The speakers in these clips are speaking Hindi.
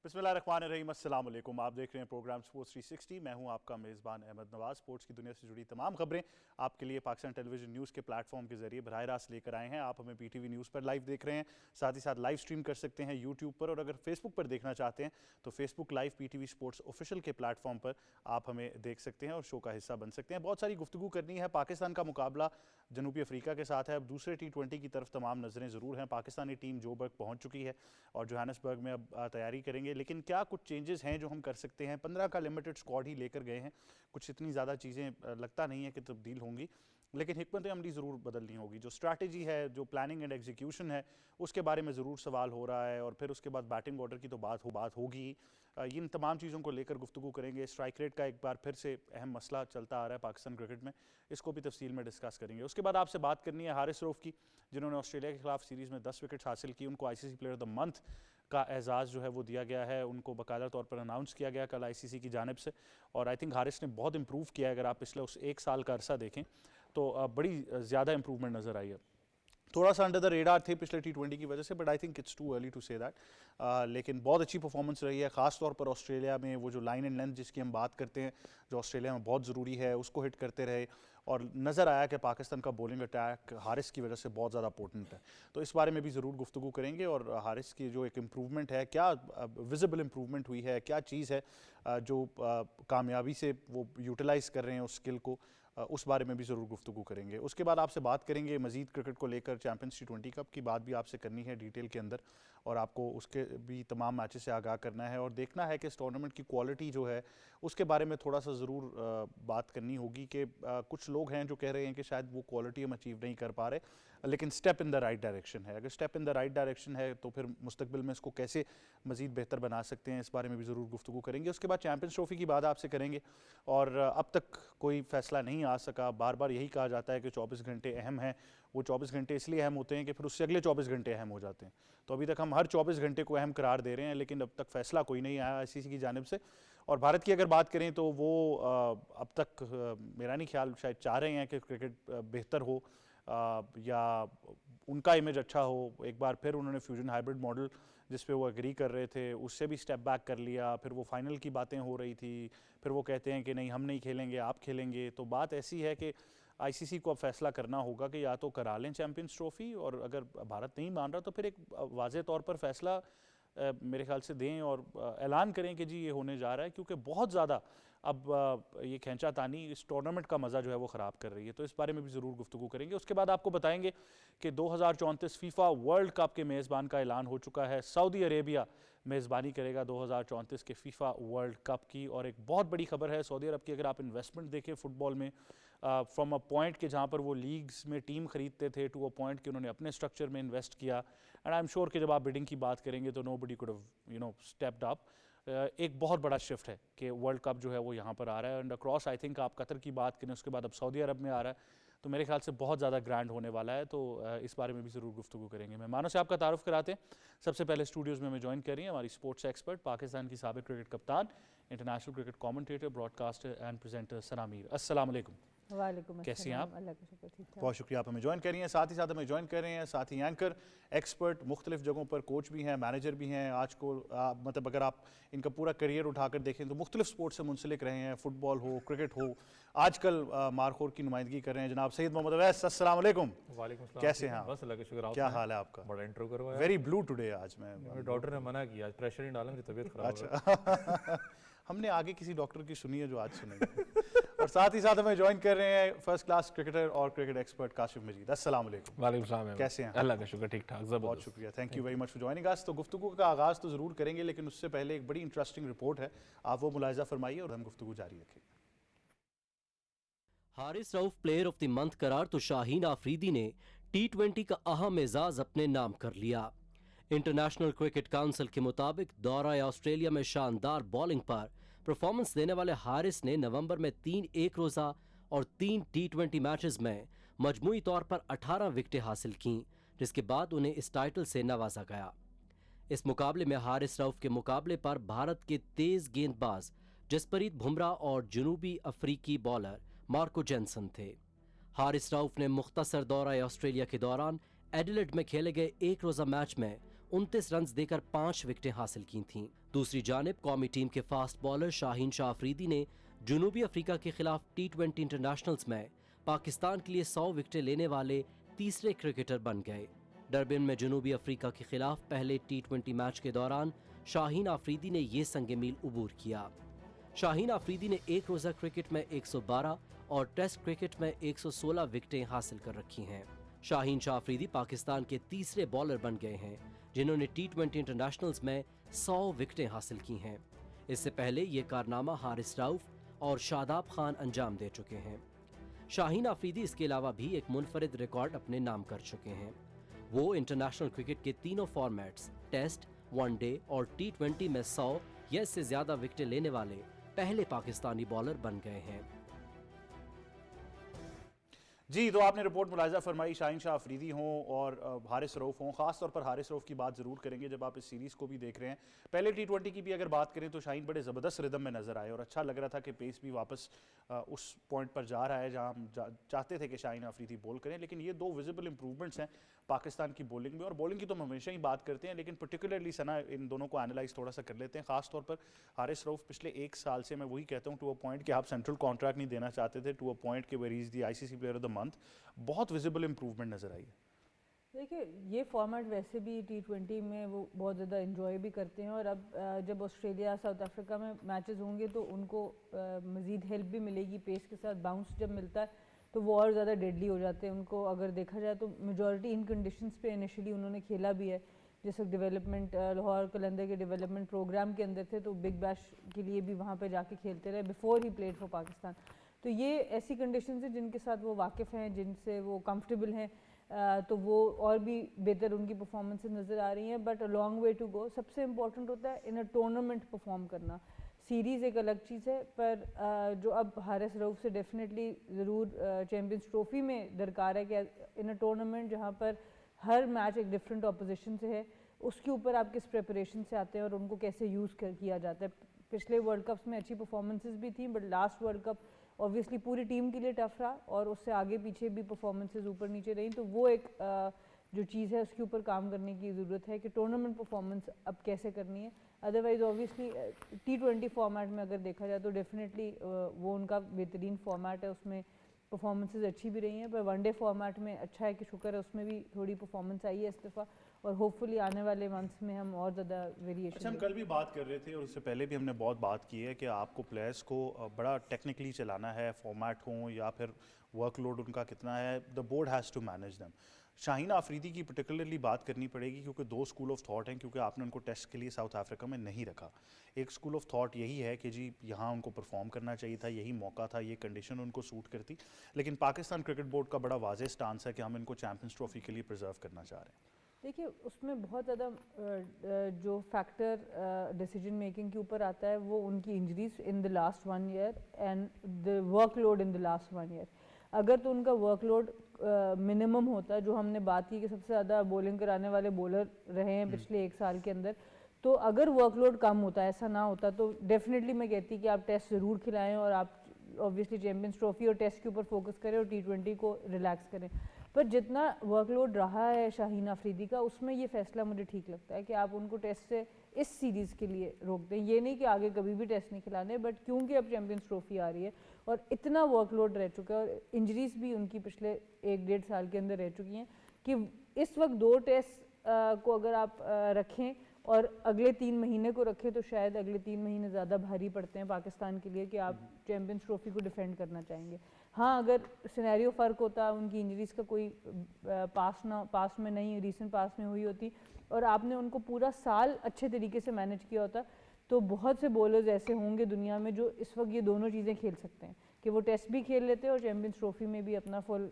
बिस्मिल्लाहिर्रहमानिर्रहीम, अस्सलाम वालेकुम। आप देख रहे हैं प्रोग्राम स्पोर्ट्स 360। मैं हूं आपका मेज़बान अहमद नवाज। स्पोर्ट्स की दुनिया से जुड़ी तमाम खबरें आपके लिए पाकिस्तान टेलीविजन न्यूज़ के प्लेटफॉर्म के जरिए बराह रास्त लेकर आए हैं। आप हमें पीटीवी न्यूज़ पर लाइव देख रहे हैं, साथ ही साथ लाइव स्ट्रीम कर सकते हैं यूट्यूब पर, और अगर फेसबुक पर देखना चाहते हैं तो Facebook live PTV sports official के प्लेटफॉर्म पर आप हमें देख सकते हैं और शो का हिस्सा बन सकते हैं। बहुत सारी गुफ्तगू करनी है। पाकिस्तान का मुकाबला जनूबी अफ्रीका के साथ है। अब दूसरे T20 की तरफ तमाम नज़रें ज़रूर हैं। पाकिस्तानी टीम जोबर्ग पहुंच चुकी है और जोहान्सबर्ग में अब तैयारी करेंगे, लेकिन क्या कुछ चेंजेस हैं जो हम कर सकते हैं? 15 का लिमिटेड स्क्वाड ही लेकर गए हैं, कुछ इतनी ज़्यादा चीज़ें लगता नहीं है कि तब्दील होंगी, लेकिन हिकमत अमली ज़रूर बदलनी होगी। जो स्ट्रैटेजी है, जो प्लानिंग एंड एग्जीक्यूशन है, उसके बारे में ज़रूर सवाल हो रहा है। और फिर उसके बाद बैटिंग ऑर्डर की तो बात होगी। इन तमाम चीज़ों को लेकर गुफ्तगू करेंगे। स्ट्राइक रेट का एक बार फिर से अहम मसला चलता आ रहा है पाकिस्तान क्रिकेट में, इसको भी तफसील में डिस्कस करेंगे। उसके बाद आपसे बात करनी है हारिस रऊफ की, जिन्होंने ऑस्ट्रेलिया के खिलाफ सीरीज़ में 10 विकेट्स हासिल की। उनको ICC player of the month का एजाज़ जो है वो दिया गया है। उनको बाकायदा तौर पर अनाउंस किया गया कल ICC की जानिब से, और आई थिंक हारिस ने बहुत इंप्रूव किया है। अगर आप पिछले उस एक साल का अरसा देखें तो बड़ी ज़्यादा इंप्रूवमेंट नज़र आई है। थोड़ा सा अंडर द रेडार थे पिछले T20 की वजह से, but I think it's too early to say that. लेकिन बहुत अच्छी परफॉर्मेंस रही है, ख़ास तौर पर ऑस्ट्रेलिया में। वो जो लाइन एंड लेंथ जिसकी हम बात करते हैं, जो ऑस्ट्रेलिया में बहुत ज़रूरी है, उसको हिट करते रहे। और नज़र आया कि पाकिस्तान का बॉलिंग अटैक हारिस की वजह से बहुत ज़्यादा पोटेंट है। तो इस बारे में भी ज़रूर गुफ्तगू करेंगे। और हारिस की जो एक इम्प्रूवमेंट है, क्या विजिबल इम्प्रूवमेंट हुई है, क्या चीज़ है जो कामयाबी से वो यूटिलाइज़ कर रहे हैं उस स्किल को, उस बारे में भी ज़रूर गुफ्तगू करेंगे। उसके बाद आपसे बात करेंगे मज़ीद क्रिकेट को लेकर। चैम्पियंस T20 कप की बात भी आपसे करनी है डिटेल के अंदर, और आपको उसके भी तमाम मैचेस से आगाह करना है और देखना है कि इस टूर्नामेंट की क्वालिटी जो है उसके बारे में थोड़ा सा ज़रूर बात करनी होगी कि कुछ लोग हैं जो कह रहे हैं कि शायद वो क्वालिटी हम अचीव नहीं कर पा रहे, लेकिन step in the right direction है। अगर step in the right direction है तो फिर मुस्तकबिल में इसको कैसे मज़ीद बेहतर बना सकते हैं, इस बारे में भी ज़रूर गुफ्तगू करेंगे। उसके बाद चैम्पियंस ट्रॉफी की बात आपसे करेंगे। और अब तक कोई फैसला नहीं आ सका। बार बार यही कहा जाता है कि 24 घंटे अहम हैं। वो 24 घंटे इसलिए अहम होते हैं कि फिर उससे अगले 24 घंटे अहम हो जाते हैं। तो अभी तक हम हर 24 घंटे को अहम करार दे रहे हैं, लेकिन अब तक फैसला कोई नहीं आया ICC की जानिब से। और भारत की अगर बात करें तो वो अब तक मेरा नहीं ख्याल शायद चाह रहे हैं कि क्रिकेट बेहतर हो या उनका इमेज अच्छा हो। एक बार फिर उन्होंने फ्यूजन हाइब्रिड मॉडल जिस पे वो एग्री कर रहे थे, उससे भी स्टेप बैक कर लिया। फिर वो फाइनल की बातें हो रही थी, फिर वो कहते हैं कि नहीं हम नहीं खेलेंगे, आप खेलेंगे। तो बात ऐसी है कि ICC को अब फैसला करना होगा कि या तो करा लें चैम्पियंस ट्रॉफी, और अगर भारत नहीं मान रहा तो फिर एक वाज़ेह तौर पर फैसला मेरे ख्याल से दें और ऐलान करें कि जी ये होने जा रहा है, क्योंकि बहुत ज़्यादा अब ये खींचातानी इस टूर्नामेंट का मज़ा जो है वो ख़राब कर रही है। तो इस बारे में भी ज़रूर गुफ्तगू करेंगे। उसके बाद आपको बताएंगे कि 2034 फीफा वर्ल्ड कप के मेज़बान का ऐलान हो चुका है। सऊदी अरेबिया मेज़बानी करेगा 2034 के फीफा वर्ल्ड कप की। और एक बहुत बड़ी खबर है सऊदी अरब की, अगर आप इन्वेस्टमेंट देखें फुटबॉल में, फ्रॉम अ पॉइंट के जहाँ पर वो लीग्स में टीम खरीदते थे, टू अ पॉइंट कि उन्होंने अपने स्ट्रक्चर में इन्वेस्ट किया। एंड आई एम श्योर कि जब आप बिडिंग की बात करेंगे तो nobody could have stepped up. एक बहुत बड़ा शिफ्ट है कि वर्ल्ड कप जो है वो यहाँ पर आ रहा है। एंड अक्रॉस आई थिंक आप कतर की बात करें, उसके बाद अब सऊदी अरब में आ रहा है, तो मेरे ख्याल से बहुत ज़्यादा ग्रैंड होने वाला है। तो इस बारे में भी ज़रूर गुफ्तगू करेंगे। मेहमानों से आपका तारुफ कराते हैं। सबसे पहले स्टूडियोज़ में हमें ज्वाइन कर रही हैं हमारी स्पोर्ट्स एक्सपर्ट, पाकिस्तान की साबिक cricket captain, international cricket commentator, broadcaster and presenter Sana Mir. अस्सलाम वालेकुम। वालेकुम कैसी हैं आप? अस्सलाम, अल्लाह का शुक्र, ठीक ठाक। बहुत शुक्रिया, आप हमें ज्वाइन कर रही हैं। साथ ही साथ हमें ज्वाइन कर रहे हैं साथी एंकर, एक्सपर्ट, मुख्तलिफ जगहों पर कोच भी हैं, मैनेजर भी हैं। आज को मतलब अगर आप इनका पूरा करियर उठाकर देखें तो मुख्तलिफ स्पोर्ट्स से मुंसलिक रहे हैं, फुटबॉल हो, क्रिकेट हो। आजकल मारखोर की नुमाइंदगी कर रहे हैं जनाब सईद मोहम्मद अवैस। अस्सलाम वालेकुम। वालेकुम सलाम। कैसे हैं आप? बस अल्लाह का शुक्र। क्या हाल है आपका? बड़ा इंट्रो करवाया। वेरी ब्लू टुडे आज। मैं मेरे डॉक्टर ने मना किया, आज प्रेशर नहीं डालना, मेरी तबीयत खराब है। अच्छा हमने आगे किसी डॉक्टर की सुनी है जो आज सुनेंगे। और साथ ही साथ हमें ज्वाइन कर रहे हैं फर्स्ट क्लास क्रिकेटर और क्रिकेट एक्सपर्ट काशिफ मजीद। अस्सलाम वालेकुम। वालेकुम सलाम। कैसे हैं? अल्लाह का शुक्र, ठीक ठाक, बहुत जबरदस्त। शुक्रिया, thank you very much for joining us. तो गुफ्तगू का आगाज़ तो ज़रूर करेंगे, लेकिन उससे पहले एक बड़ी इंटरेस्टिंग रिपोर्ट है, आप वो मुलाहिजा फरमाइए और हम गुफ्तगू जारी रखेंगे। Haris Rauf player of the month करार तो शाहीन आफरीदी ने T20 का अहम एजाज अपने नाम कर लिया। इंटरनेशनल क्रिकेट काउंसिल के मुताबिक दौरा ऑस्ट्रेलिया में शानदार बॉलिंग पर परफॉर्मेंस देने वाले हारिस ने नवंबर में 3 एक रोजा और 3 T20 मैचेस में मजमूई तौर पर 18 विकेटें हासिल की, जिसके बाद उन्हें इस टाइटल से नवाजा गया। इस मुकाबले में हारिस रऊफ के मुकाबले पर भारत के तेज गेंदबाज जसप्रीत बुमराह और जनूबी अफ्रीकी बॉलर मार्को जेनसन थे। हारिस रऊफ ने मुख्तसर दौरा ऑस्ट्रेलिया के दौरान एडिलेड में खेले गए एक रोजा मैच में 29 रन देकर 5 विकेटें हासिल की थीं। दूसरी जानिब कौमी टीम के फास्ट बॉलर शाहीन शाह अफरीदी ने जनूबी अफ्रीका के खिलाफ T20 इंटरनेशनल्स में पाकिस्तान के लिए 100 विकेटें लेने वाले तीसरे क्रिकेटर बन गए। डरबन में जनूबी अफ्रीका के खिलाफ पहले T20 मैच के दौरान शाहीन अफरीदी ने ये संगे मील उबूर किया। शाहीन अफरीदी ने एक रोजा क्रिकेट में 112 और टेस्ट क्रिकेट में 116 विकेटें हासिल कर रखी हैं। शाहीन शाह अफरीदी पाकिस्तान के तीसरे बॉलर बन गए हैं जिन्होंने T20 इंटरनेशनल्स में 100 विकेटें हासिल की हैं। इससे पहले ये कारनामा हारिस राउफ और शादाब खान अंजाम दे चुके हैं। शाहीन अफरीदी इसके अलावा भी एक मुनफरिद रिकॉर्ड अपने नाम कर चुके हैं। वो इंटरनेशनल क्रिकेट के तीनों फॉर्मेट्स टेस्ट, वनडे और T20 में 100 या इससे ज्यादा विकेटें लेने वाले पहले पाकिस्तानी बॉलर बन गए हैं। जी, तो आपने रिपोर्ट मुलाहिजा फरमाई। शाहीन शाह अफरीदी हों और हारिस रऊफ हों, ख़ास तौर पर हारिस रऊफ की बात ज़रूर करेंगे जब आप इस सीरीज़ को भी देख रहे हैं। पहले T20 की भी अगर बात करें तो शाहीन बड़े ज़बरदस्त रिदम में नज़र आए और अच्छा लग रहा था कि पेस भी वापस उस पॉइंट पर जा रहा है जहां हम चाहते थे कि शाहीन अफरीदी बॉल करें। लेकिन ये दो विजिबल इंप्रूवमेंट्स हैं पाकिस्तान की बॉलिंग में, और बॉलिंग की तो हम हमेशा ही बात करते हैं, लेकिन पर्टिकुलरली सना इन दोनों को एनालाइज थोड़ा सा कर लेते हैं। खास तौर पर हारिस रऊफ पिछले एक साल से, मैं वही कहता हूँ, टू अ पॉइंट कि आप सेंट्रल कॉन्ट्रैक्ट नहीं देना चाहते थे, टू अ पॉइंट कि where is the ICC player of the month, बहुत विजिबल इंप्रूवमेंट नजर आई है। देखिए, ये फॉर्मेट वैसे भी T20 में वो बहुत ज़्यादा इन्जॉय भी करते हैं, और अब जब ऑस्ट्रेलिया साउथ अफ्रीका में मैचेस होंगे तो उनको मज़ीद हेल्प भी मिलेगी। पेस के साथ बाउंस जब मिलता है तो वो और ज़्यादा डेडली हो जाते हैं। उनको अगर देखा जाए तो मेजॉरिटी इन कंडीशंस पे इनिशियली उन्होंने खेला भी है। जैसे डेवलपमेंट लाहौर कलंदर के डेवलपमेंट प्रोग्राम के अंदर थे तो बिग बैश के लिए भी वहाँ पे जाके खेलते रहे before he played for Pakistan. तो ये ऐसी कंडीशंस हैं जिनके साथ वो वाकिफ़ हैं, जिनसे वो कंफर्टेबल हैं, तो वो और भी बेहतर उनकी परफॉर्मेंसेस नज़र आ रही हैं। But a long way to go. सबसे इम्पॉर्टेंट होता है इन अ टूर्नामेंट परफॉर्म करना। सीरीज़ एक अलग चीज़ है, पर जो अब हारिस रऊफ से डेफिनेटली ज़रूर चैम्पियंस ट्रॉफी में दरकार है कि इन अ टूर्नामेंट जहाँ पर हर मैच एक डिफरेंट ऑपोजिशन से है, उसके ऊपर आप किस प्रिपरेशन से आते हैं और उनको कैसे यूज़ किया जाता है। पिछले वर्ल्ड कप्स में अच्छी परफॉर्मेंसेस भी थी, but last world cup obviously पूरी टीम के लिए टफ रहा और उससे आगे पीछे भी परफॉर्मेंसेस ऊपर नीचे रही। तो वो एक जो चीज़ है उसके ऊपर काम करने की ज़रूरत है कि टूर्नामेंट परफॉर्मेंस अब कैसे करनी है। अदरवाइज़ ऑब्वियसली T20 फॉर्मेट में अगर देखा जाए तो डेफिनेटली वो उनका बेहतरीन फॉर्मेट है, उसमें परफॉर्मेंसेस अच्छी भी रही हैं। पर वनडे फॉर्मेट में अच्छा है कि शुक्र है उसमें भी थोड़ी परफॉर्मेंस आई है इस दफ़ा, और होपफुली आने वाले मंथ्स में हम और ज़्यादा वेरिएशन। अच्छा, हम कल भी बात कर रहे थे और उससे पहले भी हमने बहुत बात की है कि आपको प्लेयर्स को बड़ा टेक्निकली चलाना है, फॉर्मेट हो या फिर वर्कलोड उनका कितना है, the board has to manage them. Shaheen Afridi की पर्टिकुलरली बात करनी पड़ेगी क्योंकि दो स्कूल ऑफ थॉट हैं, क्योंकि आपने उनको टेस्ट के लिए साउथ अफ्रीका में नहीं रखा। एक स्कूल ऑफ थॉट यही है कि जी यहाँ उनको परफॉर्म करना चाहिए था, यही मौका था, ये कंडीशन उनको सूट करती, लेकिन पाकिस्तान क्रिकेट बोर्ड का बड़ा वाज़ेह स्टांस है कि हम इनको चैम्पियंस ट्रॉफी के लिए प्रिजर्व करना चाह रहे हैं। देखिए, उसमें बहुत ज़्यादा जो फैक्टर डिसीजन मेकिंग के ऊपर आता है वो उनकी injuries in the last 1 year and the workload in the last 1 year. अगर तो उनका वर्कलोड मिनिमम होता, जो हमने बात की कि सबसे ज़्यादा बॉलिंग कराने वाले बॉलर रहे हैं पिछले एक साल के अंदर, तो अगर वर्कलोड कम होता, ऐसा ना होता, तो डेफिनेटली मैं कहती कि आप टेस्ट ज़रूर खिलाएं और आप ऑब्वियसली चैम्पियंस ट्रॉफी और टेस्ट के ऊपर फोकस करें और T20 को रिलैक्स करें। पर जितना वर्कलोड रहा है शाहीन अफरीदी का, उसमें ये फैसला मुझे ठीक लगता है कि आप उनको टेस्ट से इस सीरीज़ के लिए रोक दें। ये नहीं कि आगे कभी भी टेस्ट नहीं खिलाने, बट क्योंकि अब चैम्पियंस ट्रॉफी आ रही है और इतना वर्कलोड रह चुका है और इंजरीज भी उनकी पिछले 1-1.5 साल के अंदर रह चुकी हैं कि इस वक्त 2 टेस्ट को अगर आप रखें और अगले 3 महीने को रखें तो शायद अगले 3 महीने ज़्यादा भारी पड़ते हैं पाकिस्तान के लिए कि आप चैम्पियंस ट्रॉफी को डिफेंड करना चाहेंगे। हाँ, अगर सिनेरियो फ़र्क होता, उनकी इंजरीज़ का कोई पास में नहीं, रीसेंट पास में हुई होती और आपने उनको पूरा साल अच्छे तरीके से मैनेज किया होता, तो बहुत से बॉलर्स ऐसे होंगे दुनिया में जो इस वक्त ये दोनों चीज़ें खेल सकते हैं कि वो टेस्ट भी खेल लेते हैं और चैम्पियंस ट्रॉफी में भी अपना फुल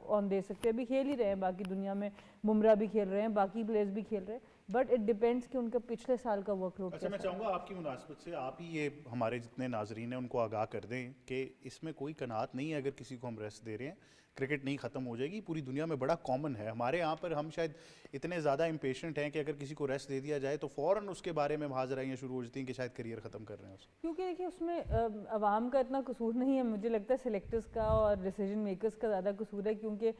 ऑन दे सकते हैं। अभी खेल ही रहे हैं, बाकी दुनिया में बुमराह भी खेल रहे हैं, बाकी प्लेयर्स भी खेल रहे हैं, बट इट डिपेंड्स कि उनका पिछले साल का वर्कलोड। अच्छा, मैं चाहूँगा आपकी मुनासबत से आप ही ये हमारे जितने नाजरीन हैं उनको आगाह कर दें कि इसमें कोई कनात नहीं है अगर किसी को हम रेस्ट दे रहे हैं, क्रिकेट नहीं ख़त्म हो जाएगी। पूरी दुनिया में बड़ा कॉमन है, हमारे यहाँ पर हम शायद इतने ज़्यादा इम्पेशेंट हैं कि अगर किसी को रेस्ट दे दिया जाए तो फ़ौरन उसके बारे में मुहाज़राइयाँ शुरू हो जाती हैं कि शायद करियर ख़त्म कर रहे हैं उसको। क्योंकि देखिए, उसमें अवाम का इतना कसूर नहीं है, मुझे लगता है सिलेक्टर्स का और डिसीजन मेकर्स का ज़्यादा कसूर है, क्योंकि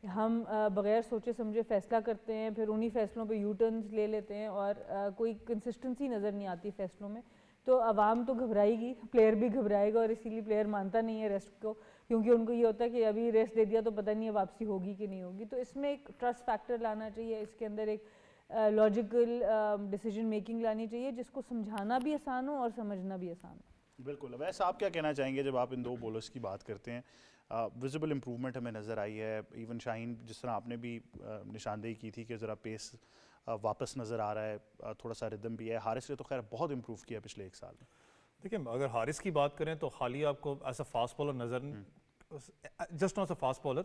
हम बग़ैर सोचे समझे फ़ैसला करते हैं, फिर उन्हीं फ़ैसलों पे यू टर्न्स ले लेते हैं और कोई कंसिस्टेंसी नज़र नहीं आती फैसलों में, तो आवाम तो घबराएगी, प्लेयर भी घबराएगा और इसीलिए प्लेयर मानता नहीं है रेस्ट को, क्योंकि उनको ये होता है कि अभी रेस्ट दे दिया तो पता नहीं है वापसी होगी कि नहीं होगी। तो इसमें एक ट्रस्ट फैक्टर लाना चाहिए, इसके अंदर एक लॉजिकल डिसीजन मेकिंग लानी चाहिए जिसको समझाना भी आसान हो और समझना भी आसान हो। बिल्कुल। वैसे आप क्या कहना चाहेंगे जब आप इन दो बॉलर्स की बात करते हैं? विजिबल इम्प्रूवमेंट हमें नज़र आई है, इवन शाहीन जिस तरह आपने भी निशानदेही की थी कि ज़रा पेस वापस नज़र आ रहा है, थोड़ा सा रिदम भी है। हारिस ने तो खैर बहुत इम्प्रूव किया पिछले 1 साल में। देखिए, अगर हारिस की बात करें तो खाली आपको एज अ फास्ट बॉलर नज़र, just not a fast bowler,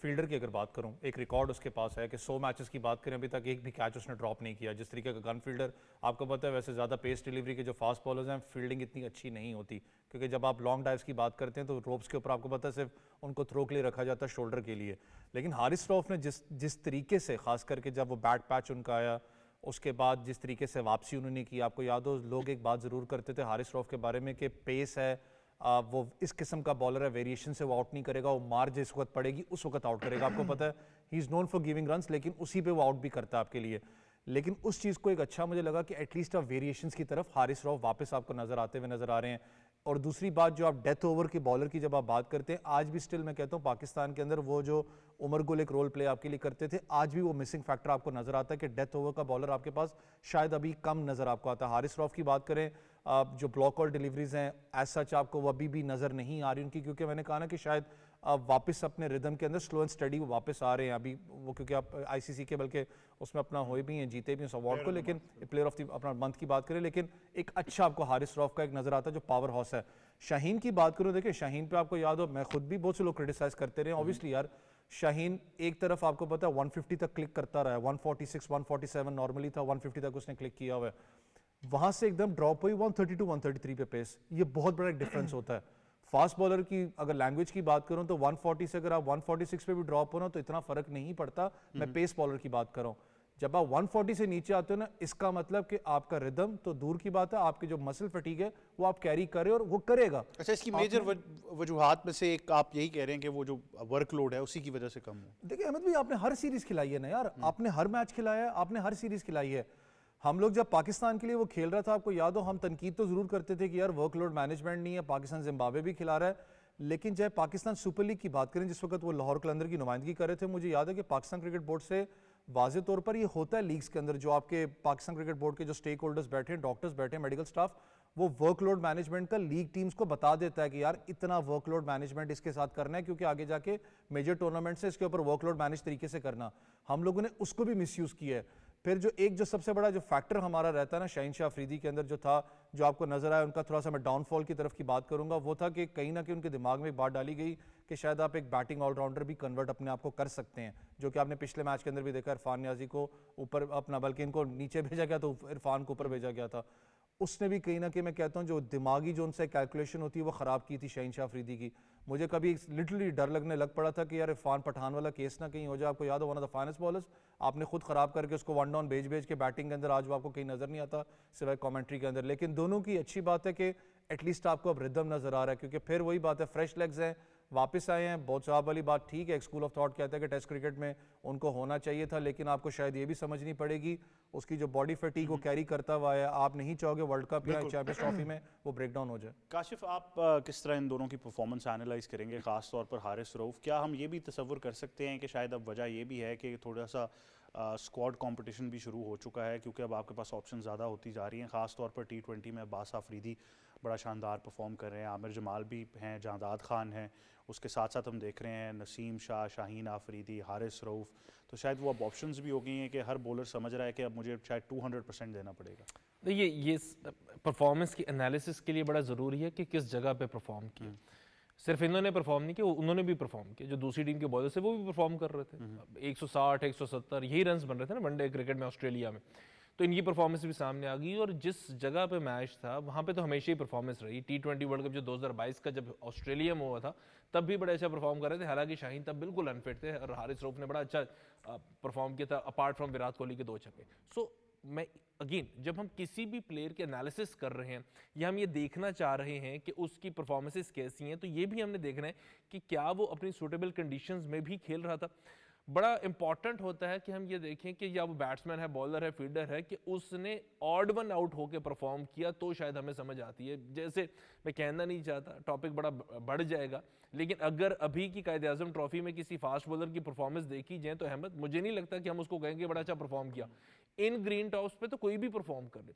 fielder की अगर बात करूं, एक रिकॉर्ड उसके पास है कि 100 मैचेस की बात करें अभी तक एक भी कैच उसने ड्रॉप नहीं किया। जिस तरीके का गन फील्डर आपको पता है, वैसे ज़्यादा पेस डिलीवरी के जो फास्ट बॉलर्स हैं फील्डिंग इतनी अच्छी नहीं होती, क्योंकि जब आप लॉन्ग डाइव्स की बात करते हैं तो रोप्स के ऊपर आपको पता है सिर्फ उनको थ्रो के लिए रखा जाता है, शोल्डर के लिए। लेकिन हारिस रऊफ ने जिस तरीके से, खास करके जब वो बैट पैच उनका आया उसके बाद जिस तरीके से वापसी उन्होंने की, आपको याद हो लोग एक बात ज़रूर करते थे हारिस रऊफ के बारे में कि पेस है, वो इस किस्म का बॉलर है, वेरिएशन से वो आउट नहीं करेगा, वो मार जिस वक्त पड़ेगी उस वक्त आउट करेगा। आपको पता है he is known for giving runs, लेकिन उसी पे वो आउट भी करता है आपके लिए। लेकिन उस चीज़ को एक अच्छा मुझे लगा कि एटलीस्ट अब वेरिएशंस की तरफ हारिस रऊफ वापस आपको नज़र आते हुए नज़र आ रहे हैं। और दूसरी बात, जो आप डेथ ओवर के बॉलर की जब आप बात करते हैं, आज भी स्टिल मैं कहता हूँ पाकिस्तान के अंदर वो जो उमर गुल एक रोल प्ले आपके लिए करते थे, आज भी वो मिसिंग फैक्टर आपको नजर आता है कि डेथ ओवर का बॉलर आपके पास शायद अभी कम नजर आपको आता है। हारिस रऊफ की बात करें, जो ब्लॉक और डिलीवरीज हैं एज सच आपको वो अभी भी नजर नहीं आ रही उनकी, क्योंकि मैंने कहा ना कि शायद वापस अपने रिदम के अंदर स्लो एंड स्टडी वो वापस आ रहे हैं अभी वो, क्योंकि आप आईसीसी के बल्कि उसमें अपना हुए भी हैं, जीते भी हैं उस अवार्ड को। लेकिन प्लेयर ऑफ द अपना मंथ की बात करें, लेकिन एक अच्छा आपको हारिस रऊफ का एक नजर आता है जो पावर हाउस है। शाहीन की बात करूं, देखिए शाहीन पे आपको याद हो, मैं खुद भी बहुत से लोग क्रिटिसाइज करते रहे ऑब्वियसली यार, शाहीन एक तरफ आपको पता है 150 तक क्लिक करता रहा है, 146 147 नॉर्मली था, 150 तक उसने क्लिक किया हुआ है, वहां से एकदम ड्रॉप हुई 132 133 पे पेस। ये बहुत बड़ा एक डिफरेंस होता है। फास्ट बॉलर की अगर लैंग्वेज की बात करूं तो 140 से अगर आप 146 पे भी ड्रॉप हो ना तो इतना फर्क नहीं पड़ता। मैं पेस बॉलर की बात कर रहा हूं, जब आप 140 से नीचे आते हो ना, इसका मतलब कि आपका रिदम तो दूर की बात है, आपकी जो मसल फटीग है वो आप कैरी करें और वो करेगा। अच्छा, इसकी मेजर वजूहात में से एक आप यही कह रहे हैं कि वो जो वर्कलोड है उसी की वजह से कम हो। देखिए अहमद भाई, आपने हर सीरीज खिलाई है ना यार, आपने हर मैच खिलाया है, आपने हर सीरीज खिलाई है। हम लोग जब पाकिस्तान के लिए वो खेल रहा था, आपको याद हो हम तनकीद तो जरूर करते थे कि यार वर्कलोड मैनेजमेंट नहीं है, पाकिस्तान जिम्बाब्वे भी खिला रहा है। लेकिन जब पाकिस्तान सुपर लीग की बात करें, जिस वक्त वो लाहौर कलंदर की नुमाइंदगी कर रहे थे, मुझे याद है कि पाकिस्तान क्रिकेट बोर्ड से वाज़े तौर पर ये होता है लीग्स के अंदर, जो आपके पाकिस्तान क्रिकेट बोर्ड के जो स्टेक होल्डर्स बैठे हैं, डॉक्टर्स बैठे हैं, मेडिकल स्टाफ, वो वर्कलोड मैनेजमेंट का लीग टीम्स को बता देता है कि यार इतना वर्कलोड मैनेजमेंट इसके साथ करना है, क्योंकि आगे जाके मेजर टूर्नामेंट से इसके ऊपर वर्कलोड मैनेज तरीके से करना। हम लोगों ने उसको भी मिसयूज़ किया है। फिर जो सबसे बड़ा जो फैक्टर हमारा रहता है ना शाहीन शाह अफरीदी के अंदर जो था, जो आपको नजर आया, उनका थोड़ा सा मैं डाउनफॉल की तरफ की बात करूंगा, वो था कि कहीं ना कहीं उनके दिमाग में एक बात डाली गई कि शायद आप एक बैटिंग ऑलराउंडर भी कन्वर्ट अपने आप को कर सकते हैं, जो कि आपने पिछले मैच के अंदर भी देखा, इरफान नियाजी को ऊपर अपना, बल्कि इनको नीचे भेजा गया तो इरफान को ऊपर भेजा गया था। उसने भी कहीं ना कहीं मैं कहता हूँ जो दिमागी जो उनसे कैलकुलेशन होती है वो ख़राब की थी शाहीन शाह अफरीदी की। मुझे कभी लिटरली डर लगने लग पड़ा था कि यार इरफान पठान वाला केस ना कहीं हो जाए। आपको याद हो one of the finest bowlers आपने खुद ख़राब करके उसको वन डाउन भेज के बैटिंग के अंदर आज वो आपको कहीं नज़र नहीं आता सिवाय कमेंट्री के अंदर। लेकिन दोनों की अच्छी बात है कि एटलीस्ट आपको अब रिदम नज़र आ रहा है, क्योंकि फिर वही बात है, फ्रेश लेग्स हैं, वापस आए हैं। बहुत साहब वाली बात ठीक है, एक स्कूल ऑफ थॉट कहता है कि टेस्ट क्रिकेट में उनको होना चाहिए था, लेकिन आपको शायद ये भी समझनी पड़ेगी उसकी जो बॉडी फटीग वो कैरी करता हुआ है, आप नहीं चाहोगे वर्ल्ड कप या चैंपियंस ट्रॉफी में वो ब्रेक डाउन हो जाए। काशिफ, आप किस तरह इन दोनों की परफॉर्मेंस एनालाइज करेंगे, खास तौर पर हारिस रऊफ? क्या हम ये भी तसव्वुर कर सकते हैं कि शायद अब वजह ये भी है कि थोड़ा सा स्क्वाड कंपटीशन भी शुरू हो चुका है, क्योंकि अब आपके पास ऑप्शन ज़्यादा होती जा रही हैं, खास तौर पर T20 में अब्बास आफरीदी बड़ा शानदार परफॉर्म कर रहे हैं, आमिर जमाल भी हैं, जांदाद खान हैं, उसके साथ साथ हम देख रहे हैं नसीम शाह, शाहीन आफरीदी, हारिस रऊफ। तो शायद वो अब ऑप्शंस भी हो गई हैं कि हर बॉलर समझ रहा है कि अब मुझे शायद 200% देना पड़ेगा। देखिए ये परफॉर्मेंस की एनालिसिस के लिए बड़ा ज़रूरी है कि किस जगह पे परफॉर्म किया। सिर्फ इन्होंने परफॉर्म नहीं किया, उन्होंने भी परफॉर्म किया, जो दूसरी टीम के बॉलर थे वो भी परफॉर्म कर रहे थे। 160 170 यही रन्स बन रहे थे ना वनडे क्रिकेट में ऑस्ट्रेलिया में, तो इनकी परफॉर्मेंस भी सामने आ गई। और जिस जगह पे मैच था वहाँ पे तो हमेशा ही परफॉर्मेंस रही। T20 वर्ल्ड कप जो 2022 का जब ऑस्ट्रेलिया में हुआ था तब भी बड़ा अच्छा परफॉर्म कर रहे थे, हालांकि शाहीन तब बिल्कुल अनफिट थे और हारिस रऊफ ने बड़ा अच्छा परफॉर्म किया था अपार्ट फ्रॉम विराट कोहली के 2 छक्के। सो मैं अगेन, जब हम किसी भी प्लेयर के एनालिसिस कर रहे हैं या हम ये देखना चाह रहे हैं कि उसकी परफॉर्मेंसेस कैसी हैं, तो ये भी हमने देखना है कि क्या वो अपनी सूटेबल कंडीशंस में भी खेल रहा था। बड़ा इंपॉर्टेंट होता है कि हम ये देखें कि या वो बैट्समैन है, बॉलर है, फील्डर है, कि उसने ऑड वन आउट होकर परफॉर्म किया तो शायद हमें समझ आती है। जैसे मैं कहना नहीं चाहता, टॉपिक बड़ा बढ़ जाएगा, लेकिन अगर अभी की कायदे आजम ट्रॉफी में किसी फास्ट बॉलर की परफॉर्मेंस देखी जाए तो अहमद, मुझे नहीं लगता कि हम उसको कहेंगे बड़ा अच्छा परफॉर्म किया। इन ग्रीन टॉप्स पे तो कोई भी परफॉर्म कर ले,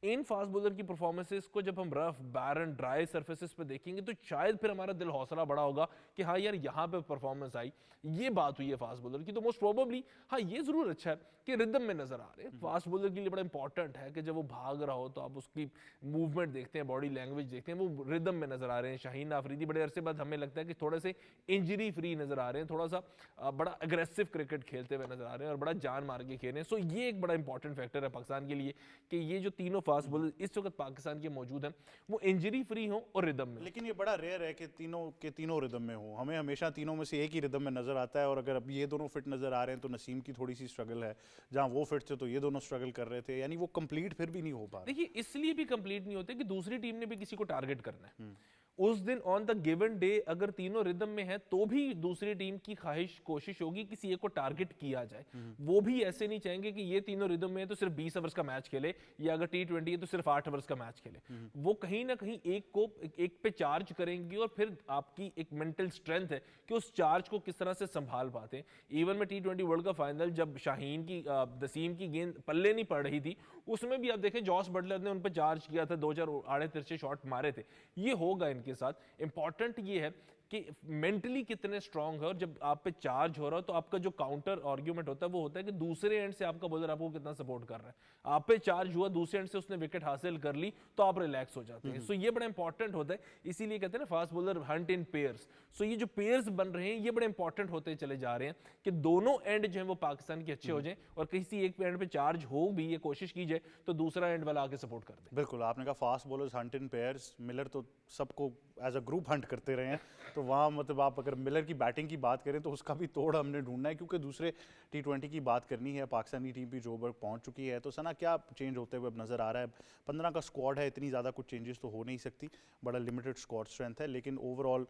इन फास्ट बॉलर की परफॉर्मेंसेस को जब हम रफ, बैरन, ड्राई सरफेसेस पे देखेंगे तो शायद फिर हमारा दिल हौसला बड़ा होगा कि हाँ यार यहाँ पे परफॉर्मेंस आई, ये बात हुई है फास्ट बॉलर की, तो मोस्ट प्रोबेबली हाँ ये जरूर अच्छा है कि रिदम में नजर आ रहे हैं। फास्ट बॉलर के लिए बड़ा इंपॉर्टेंट है कि जब वो भाग रहा हो तो आप उसकी मूवमेंट देखते हैं, बॉडी लैंग्वेज देखते हैं, वो रिदम में नजर आ रहे हैं। शाहीन आफरीदी बड़े अरसे बाद हमें लगता है कि थोड़े से इंजरी फ्री नजर आ रहे हैं, थोड़ा सा बड़ा अग्रेसिव क्रिकेट खेलते हुए नजर आ रहे हैं और बड़ा जान मार के खेल रहे हैं। सो ये एक बड़ा इंपॉर्टेंट फैक्टर है पाकिस्तान के लिए कि ये जो तीनों फास्ट बॉलर इस वक्त पाकिस्तान के मौजूद हैं वो इंजरी फ्री हो और रिदम में। लेकिन ये बड़ा रेयर है कि तीनों के तीनों रिदम में हो। हमें हमेशा तीनों में से एक ही रिदम में नजर आता है, और अगर अब ये दोनों फिट नजर आ रहे हैं तो नसीम की थोड़ी सी स्ट्रगल है, जहां वो फिट थे तो ये दोनों स्ट्रगल कर रहे थे, यानी वो कंप्लीट फिर भी नहीं हो पा रहा। देखिए इसलिए भी कंप्लीट नहीं होते कि दूसरी टीम ने भी किसी को टारगेट करना है। उस दिन ऑन द गिवन डे अगर तीनों रिदम में है तो भी दूसरी टीम की ख्वाहिश कोशिश होगी किसी एक को टारगेट किया जाए। वो भी ऐसे नहीं चाहेंगे कि ये तीनों रिदम में है तो सिर्फ 20 ओवर्स का मैच खेले, या अगर T20 है तो सिर्फ 8 ओवर्स का मैच खेले। वो कहीं ना कहीं एक पे चार्ज करेंगे, और फिर आपकी एक मेंटल स्ट्रेंथ है कि उस चार्ज को किस तरह से संभाल पाते हैं। इवन में T20 वर्ल्ड कप फाइनल जब शाहीन की दसीम की गेंद पल्ले नहीं पड़ रही थी, उसमें भी आप देखें जॉस बटलर ने उन पर चार्ज किया था, 2-4 आड़े तिरछे शॉट मारे थे। ये होगा के साथ। इंपॉर्टेंट ये है कि मेंटली कितने स्ट्रांग है, और जब आप पे चार्ज हो रहा हो तो आपका जो काउंटर आर्ग्यूमेंट होता है वो होता है कि दूसरे एंड से आपका बॉलर आपको कितना सपोर्ट कर रहा है। आप पे चार्ज हुआ, दूसरे एंड से उसने विकेट हासिल कर ली तो आप रिलैक्स हो जाते हैं। सो ये बड़ा इंपॉर्टेंट होता है, इसीलिए कहते हैं ना fast bowler hunt in pairs. So ये जो पेयर्स बन रहे हैं ये बड़े इंपॉर्टेंट होते चले जा रहे हैं कि दोनों एंड जो है वो पाकिस्तान के अच्छे हो जाएं, और किसी एक एंड पे चार्ज हो भी ये कोशिश की जाए तो दूसरा एंड वाला आके सपोर्ट कर दे। बिल्कुल, आपने कहा fast bowlers Hunt in pairs, Miller तो सबको एज अ ग्रुप हंट करते रहे हैं, तो वहाँ मतलब आप अगर मिलर की बैटिंग की बात करें तो उसका भी तोड़ हमने ढूंढना है, क्योंकि दूसरे T20 की बात करनी है। पाकिस्तानी टीम भी जोबर्ग पहुंच चुकी है, तो सना क्या चेंज होते हुए अब नज़र आ रहा है? 15 का स्क्वाड है, इतनी ज़्यादा कुछ चेंजेस तो हो नहीं सकती, बड़ा लिमिटेड स्क्वाड स्ट्रेंथ है, लेकिन ओवरऑल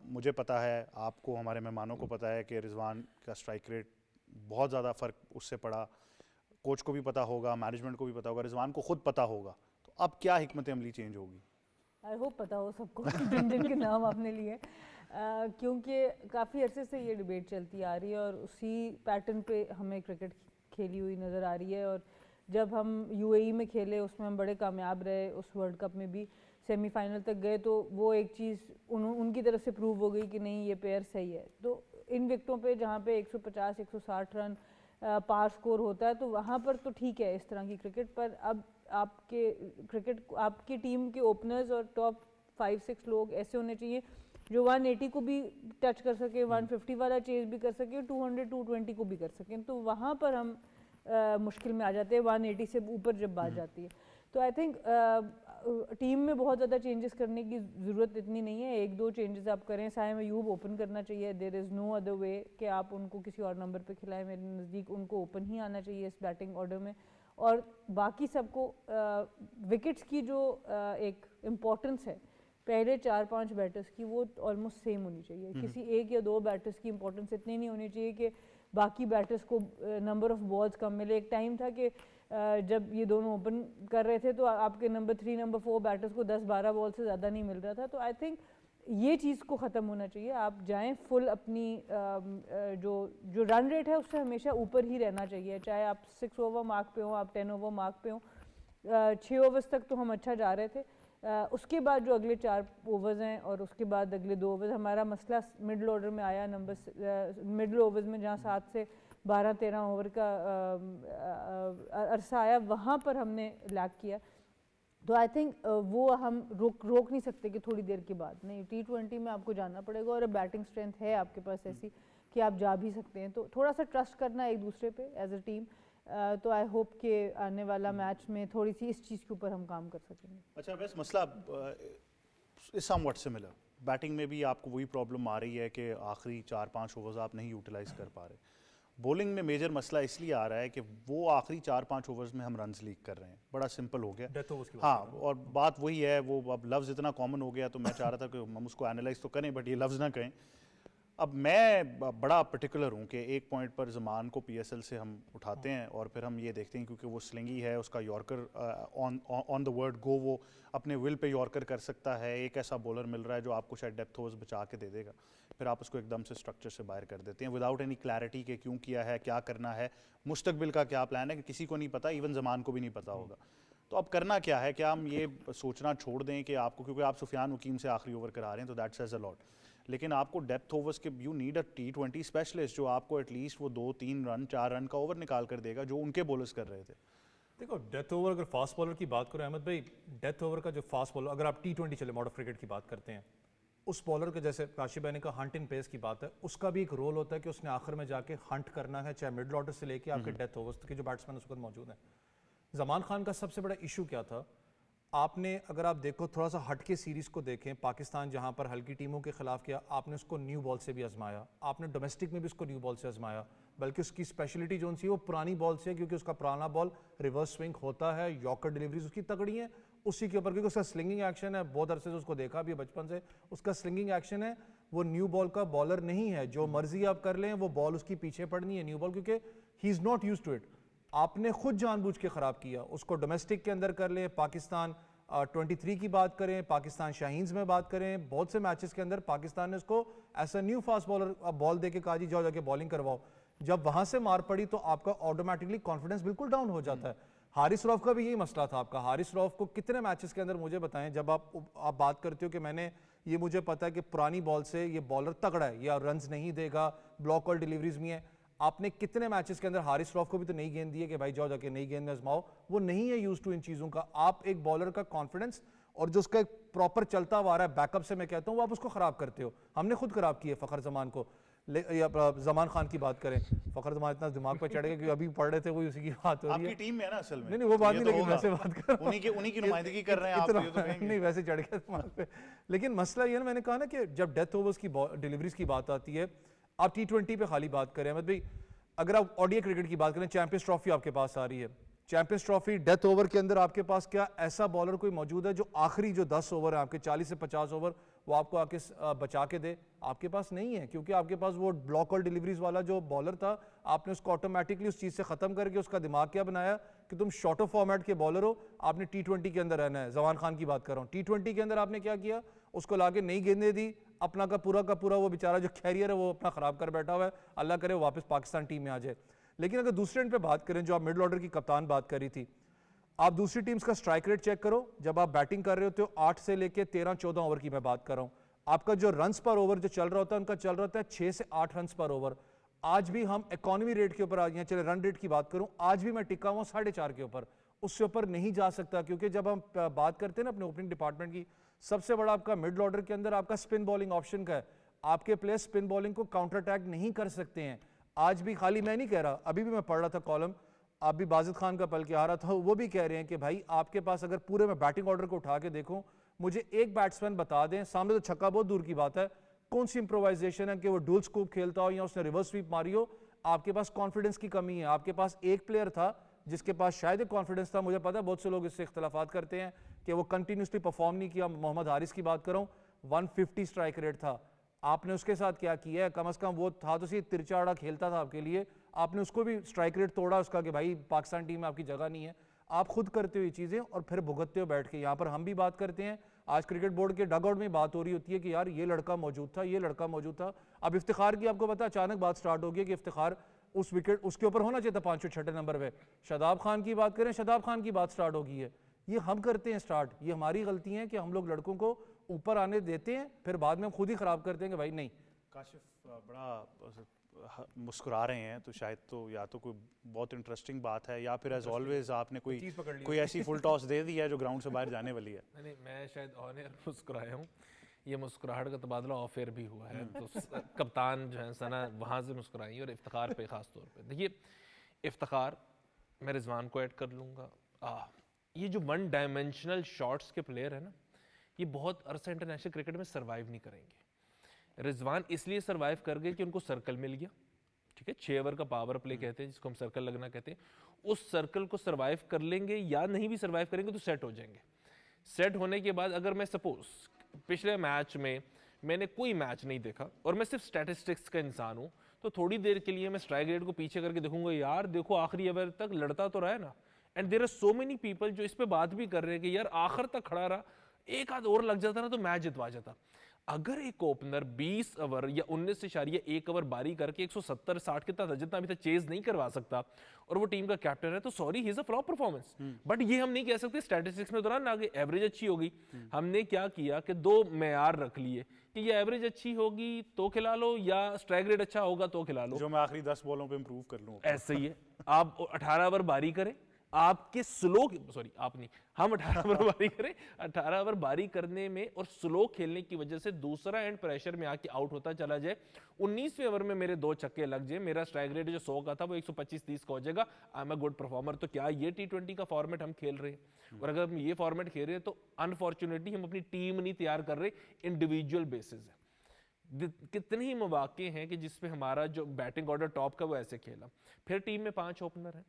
मुझे पता है, आपको, हमारे मेहमानों को पता है कि रिजवान का स्ट्राइक रेट बहुत ज़्यादा फ़र्क उससे पड़ा, कोच को भी पता होगा, मैनेजमेंट को भी पता होगा, रिजवान को खुद पता होगा, तो अब क्या हिकमत अमली चेंज होगी? आई होप पता हो सबको जिन जिन के नाम आपने लिए, क्योंकि काफ़ी अरसे से ये डिबेट चलती आ रही है और उसी पैटर्न पे हमें क्रिकेट खेली हुई नज़र आ रही है। और जब हम UAE में खेले उसमें हम बड़े कामयाब रहे, उस वर्ल्ड कप में भी सेमीफाइनल तक गए, तो वो एक चीज़ उनकी तरफ से प्रूव हो गई कि नहीं ये पेयर सही है। तो इन विकेटों पे जहाँ पे 150-160 रन पार स्कोर होता है तो वहाँ पर तो ठीक है इस तरह की क्रिकेट, पर अब आपकी टीम के ओपनर्स और टॉप 5-6 लोग ऐसे होने चाहिए जो 180 को भी टच कर सके, 150 वाला चेज भी कर सके, 200-220 को भी कर सकें। तो वहाँ पर हम मुश्किल में आ जाते हैं 180 से ऊपर जब बात जाती है। तो आई थिंक टीम में बहुत ज़्यादा चेंजेस करने की ज़रूरत इतनी नहीं है, 1-2 चेंजेस आप करें। साइम अयूब ओपन करना चाहिए, there is no other way कि आप उनको किसी और नंबर पे खिलाएं। मेरे नज़दीक उनको ओपन ही आना चाहिए इस बैटिंग ऑर्डर में। और बाकी सबको विकेट्स की जो एक इम्पोर्टेंस है पहले 4-5 बैटर्स की, वो ऑलमोस्ट सेम होनी चाहिए। किसी एक या दो बैटर्स की इम्पोर्टेंस इतनी नहीं होनी चाहिए कि बाकी बैटर्स को नंबर ऑफ बॉल्स कम मिले। एक टाइम था कि जब ये दोनों ओपन कर रहे थे तो आपके नंबर 3, नंबर 4 बैटर्स को 10-12 बॉल से ज़्यादा नहीं मिल रहा था। तो आई थिंक ये चीज़ को ख़त्म होना चाहिए। आप जाएं फुल अपनी जो रन रेट है उससे हमेशा ऊपर ही रहना चाहिए, चाहे आप 6 ओवर मार्क पे हो, आप 10 ओवर मार्क पे हो। 6 ओवर्स तक तो हम अच्छा जा रहे थे, उसके बाद जो अगले 4 ओवर्स हैं और उसके बाद अगले 2 ओवर्स, हमारा मसला मिडल ऑर्डर में आया, मिडल ओवर्स में जहाँ 7 से 12-13 ओवर का अरसा आया, वहाँ पर हमने लैग किया। तो आई थिंक वो हम रोक नहीं सकते कि थोड़ी देर के बाद नहीं, T20 में आपको जाना पड़ेगा और बैटिंग स्ट्रेंथ है आपके पास ऐसी कि आप जा भी सकते हैं। तो थोड़ा सा ट्रस्ट करना एक दूसरे पे एज अ टीम। तो आई होप कि आने वाला मैच में थोड़ी सी इस चीज़ के ऊपर हम काम कर सकेंगे। अच्छा, वैसे मसला इज समवट सिमिलर, बैटिंग में भी आपको वही प्रॉब्लम आ रही है कि आखिरी 4-5 ओवर्स आप नहीं यूटिलाइज कर पा रहे। बॉलिंग में मेजर मसला इसलिए आ रहा है कि वो आखिरी 4-5 ओवर्स में हम रन्स लीक कर रहे हैं, बड़ा सिंपल हो गया। हाँ, और बात वही है, वो अब लफ्ज़ इतना कॉमन हो गया तो मैं चाह रहा था कि हम उसको एनालाइज तो करें बट ये लफ्ज़ ना कहें। अब मैं बड़ा पर्टिकुलर हूँ कि एक पॉइंट पर ज़मान को पीएसएल से हम उठाते हैं और फिर हम ये देखते हैं क्योंकि वो स्लिंगी है, उसका yorker on the word go वो अपने विल पे यॉर्कर कर सकता है। एक ऐसा बॉलर मिल रहा है जो आपको शायद डेप्थ ओवर्स बचा के दे देगा, फिर आप उसको एकदम से स्ट्रक्चर से बाहर कर देते हैं विदाउट एनी क्लैरिटी के क्यों किया है, क्या करना है, मुस्तकबिल का क्या प्लान है, कि किसी को नहीं पता, इवन ज़मान को भी नहीं पता होगा। तो अब करना क्या है, क्या हम ये सोचना छोड़ दें कि आपको, क्योंकि आप सुफियान हकीम से आखिरी ओवर करा रहे हैं तो दैट सेज अ लॉट, लेकिन आपको डेप्थ ओवर्स के you need a T20 specialist जो आपको एटलीस्ट वो 2-3 रन 4 रन का ओवर निकाल कर देगा जो उनके बॉलर्स कर रहे थे। देखो डेथ ओवर, अगर फास्ट बॉलर की बात करें अहमद भाई, डेथ ओवर का जो फास्ट बॉलर, अगर आप T20 चले मॉडर्न क्रिकेट की बात करते हैं, उस बॉलर के जैसे काशिफ भाई ने कहा हंट इन पेस की बात है, उसका भी एक रोल होता है कि उसने आखिर में जाके हंट करना है, चाहे मिडल ऑर्डर से लेके आपके डेथ ओवर्स के जो बैट्समैन उस वक्त मौजूद हैं। ज़मान खान का सबसे बड़ा इशू क्या था, आपने अगर आप देखो थोड़ा सा हट के सीरीज़ को देखें, पाकिस्तान जहां पर हल्की टीमों के खिलाफ किया, आपने उसको न्यू बॉल से भी आजमाया, आपने डोमेस्टिक में भी उसको न्यू बॉल से आजमाया, बल्कि उसकी स्पेशलिटी जो सी वो पुरानी बॉल से है क्योंकि उसका पुराना बॉल रिवर्स स्विंग होता है, यॉर्कर डिलीवरीज उसकी तगड़ी है, उसी के ऊपर क्योंकि उसका स्लिंगिंग एक्शन है, बहुत अरसे से उसको देखा भी बचपन से, उसका स्लिंगिंग एक्शन है, वो न्यू बॉल का बॉलर नहीं है, जो मर्जी आप कर लें वो बॉल उसकी पीछे पड़नी है न्यू बॉल, क्योंकि he is not used to it. आपने खुद जानबूझ के ख़राब किया उसको, डोमेस्टिक के अंदर कर लें, पाकिस्तान 23 की बात करें, पाकिस्तान शाहीन्स में बात करें, बहुत से मैचेस के अंदर पाकिस्तान ने उसको ऐसा न्यू फास्ट बॉलर बॉल दे के कहा जी जाओ जाके बॉलिंग करवाओ, जब वहां से मार पड़ी तो आपका ऑटोमेटिकली कॉन्फिडेंस बिल्कुल डाउन हो जाता है। हारिस रऊफ का भी यही मसला था आपका, हारिस रऊफ को कितने मैचेस के अंदर मुझे बताएं, जब आप बात करते हो कि मैंने ये मुझे पता है कि पुरानी बॉल से ये बॉलर तगड़ा है या रन्स नहीं देगा, ब्लॉक और डिलीवरीज में है, आपने कितने मैचेस के अंदर हारिस रऊफ को भी तो नई गेंद दी है कि भाई जाओ जाके नई गेंद में आजमाओ, वो नहीं है यूज टू इन चीज़ों का। आप एक बॉलर का कॉन्फिडेंस और जो उसका एक प्रॉपर चलता हुआ आ रहा है बैकअप से मैं कहता हूँ, वो आप उसको खराब करते हो। हमने खुद खराब किया फ़खर जमान को, या ज़मान खान की बात करें, फ़खर जमान इतना दिमाग पर चढ़ गया कि अभी पढ़ रहे थे वो उसी की बात हो रही है। आपकी टीम में है ना असल में? नहीं वो बात नहीं, लेकिन वैसे बात कर रहा हूं। उन्हीं की नुमाइंदगी कर रहे हैं आप, ये तो कहेंगे। नहीं वैसे चढ़ गया दिमाग पे, लेकिन मसला ये ना, मैंने कहा ना कि जब डेथ ओवर्स की डिलीवरीज की बात आती है, आप T20 पे खाली बात करें अहमद भाई, अगर आप ओडीआई क्रिकेट की बात करें, चैंपियंस ट्रॉफी आपके पास आ रही है, चैंपियंस ट्रॉफी डेथ ओवर के अंदर आपके पास क्या ऐसा बॉलर कोई मौजूद है जो आखिरी जो 10 ओवर है आपके 40 से 50 ओवर वो आपको आके बचा के दे? आपके पास नहीं है, क्योंकि आपके पास वो ब्लॉक और डिलीवरीज वाला जो बॉलर था, आपने उसको ऑटोमेटिकली उस चीज़ से ख़त्म करके उसका दिमाग क्या बनाया कि तुम शॉर्टर फॉर्मेट के बॉलर हो, आपने T20 के अंदर रहना है। ज़मान खान की बात कर रहा हूँ, T20 के अंदर आपने क्या किया, उसको लाके नई गेंदें दी, अपना का पूरा वो बेचारा जो कैरियर है वो अपना ख़राब कर बैठा हुआ है, अल्लाह करे वो वापस पाकिस्तान टीम में आ जाए। लेकिन अगर दूसरे एंड पे बात करें, जो आप मिडिल ऑर्डर की कप्तान बात करी थी, आप दूसरी टीम्स का स्ट्राइक रेट चेक करो, जब आप बैटिंग कर रहे होते हो 8 से लेके 13-14 ओवर की मैं बात कर रहा हूँ, आपका जो रन्स पर ओवर जो चल रहा होता है उनका चल रहा होता है 6 से 8 रन्स पर ओवर। आज भी हम इकोनॉमी रेट के ऊपर आ गए, चले रन रेट की बात करूं, आज भी मैं टिका हुआ 4.5 के ऊपर, उससे ऊपर नहीं जा सकता, क्योंकि जब हम बात करते हैं ना अपने ओपनिंग डिपार्टमेंट की, सबसे बड़ा आपका मिडिल ऑर्डर के अंदर आपका स्पिन बॉलिंग ऑप्शन का है, आपके प्लेयर स्पिन बॉलिंग को काउंटर अटैक नहीं कर सकते हैं। आज भी खाली मैं नहीं कह रहा, अभी भी मैं पढ़ रहा था कॉलम, आप भी बाजिद खान का पल के आ रहा था, वो भी कह रहे हैं कि भाई आपके पास अगर पूरे में बैटिंग ऑर्डर को उठा के देखूं, मुझे एक बैट्समैन बता दें, सामने तो छक्का बहुत दूर की बात है, कौन सी इंप्रोवाइजेशन है कि वो डुअल स्कूप खेलता हो या उसने रिवर्स स्वीप मारी हो, आपके पास कॉन्फिडेंस की कमी है। आपके पास एक प्लेयर था जिसके पास शायद एक कॉन्फिडेंस था, मुझे पता है बहुत से लोग इससे इख्तलाफात करते हैं कि वो कंटिन्यूसली परफॉर्म नहीं किया, मोहम्मद हारिस की बात करूं, 150 स्ट्राइक रेट था, आपने उसके साथ क्या किया है, कम से कम वो था तो सही, तिरछा आड़ा खेलता था आपके लिए, आपने उसको भी स्ट्राइक रेट तोड़ा उसका कि भाई पाकिस्तान टीम में आपकी जगह नहीं है। आप खुद करते हो ये चीज़ें और फिर भुगतते हो बैठ के। यहाँ पर हम भी बात करते हैं, आज क्रिकेट बोर्ड के डग आउट में बात हो रही होती है कि यार ये लड़का मौजूद था, ये लड़का मौजूद था। अब इफ्तिखार की आपको पता है अचानक बात स्टार्ट हो गई कि इफ्तिखार उस विकेट उसके ऊपर होना चाहिए था 5-6 नंबर पे। शादाब खान की बात करें, शादाब खान की बात स्टार्ट हो गई है। ये हम करते हैं स्टार्ट, ये हमारी गलती है कि हम लोग लड़कों को ऊपर आने देते हैं, फिर बाद में हम खुद ही खराब करते हैं कि भाई नहीं। काशिफ बड़ा मुस्कुरा रहे हैं, तो शायद तो या तो कोई बहुत इंटरेस्टिंग बात है या फिर एज ऑलवेज आपने कोई ऐसी फुल टॉस दे दी है जो ग्राउंड से बाहर जाने वाली है। नहीं, मैं शायद ऑन एयर मुस्कुराया हूँ, ये मुस्कुराहट का तबादला ऑफ एयर भी हुआ है, तो कप्तान जो है सना वहाँ से मुस्कुराई और इफ्तिखार पे ख़ास तौर पे। देखिए इफ्तिखार, मैं रिजवान को ऐड कर लूँगा, ये जो 1 डायमेंशनल शॉट्स के प्लेयर है ना, ये बहुत अरसा इंटरनेशनल क्रिकेट में सर्वाइव नहीं करेंगे। रिजवान इसलिए सर्वाइव कर गए कि उनको सर्कल मिल गया, ठीक है, 6 ओवर का पावर प्ले कहते हैं जिसको हम सर्कल लगना कहते हैं, उस सर्कल को सर्वाइव कर लेंगे या नहीं भी सर्वाइव करेंगे तो सेट हो जाएंगे। सेट होने के बाद अगर मैं सपोज पिछले मैच में मैंने कोई मैच नहीं देखा और मैं सिर्फ स्टैटिस्टिक्स का इंसान हूँ, तो थोड़ी देर के लिए मैं स्ट्राइक रेट को पीछे करके देखूंगा, यार देखो आखिरी ओवर तक लड़ता तो रहा है ना। And there are so many people जो इस पे बात भी कर रहे हैं कि यार आखिर तक खड़ा रहा, एक आध और लग जाता ना तो मैच जितवा जाता। अगर एक ओपनर 20 ओवर या 19.1 ओवर बारी करके 170-60 कितना था जितना अभी तक चेज नहीं करवा सकता और वो टीम का कैप्टन है, तो sorry he is a flop performance. But ये हम नहीं कह सकते स्टैटिस्टिक्स में दौरान आगे एवरेज अच्छी होगी। हमने क्या किया कि दो मेयार रख लिए कि ये एवरेज अच्छी होगी तो खिला लो या स्ट्राइक रेट अच्छा होगा तो खिला लो, जो मैं आखिरी 10 बॉलों पे इंप्रूव कर लूं। ऐसे ही है। आप 18 ओवर बारी करें, आपके स्लो, सॉरी आप नहीं, हम 18 ओवर बारी करें, 18 ओवर बारी करने में और स्लो खेलने की वजह से दूसरा एंड प्रेशर में आके आउट होता चला जाए, 19वें ओवर में मेरे 2 छक्के लग जाए, मेरा स्ट्राइक रेट जो 100 का था वो 125-30 का हो जाएगा, I am a good performer. तो क्या ये T20 का फॉर्मेट हम खेल रहे हैं? और अगर हम ये फॉर्मेट खेल रहे हैं तो अनफॉर्चुनेटली हम अपनी टीम नहीं तैयार कर रहे, इंडिविजुअल बेसिस है। कितने ही मौके हैं कि जिसपे हमारा जो बैटिंग ऑर्डर टॉप का वो ऐसे खेला। फिर टीम में 5 ओपनर हैं,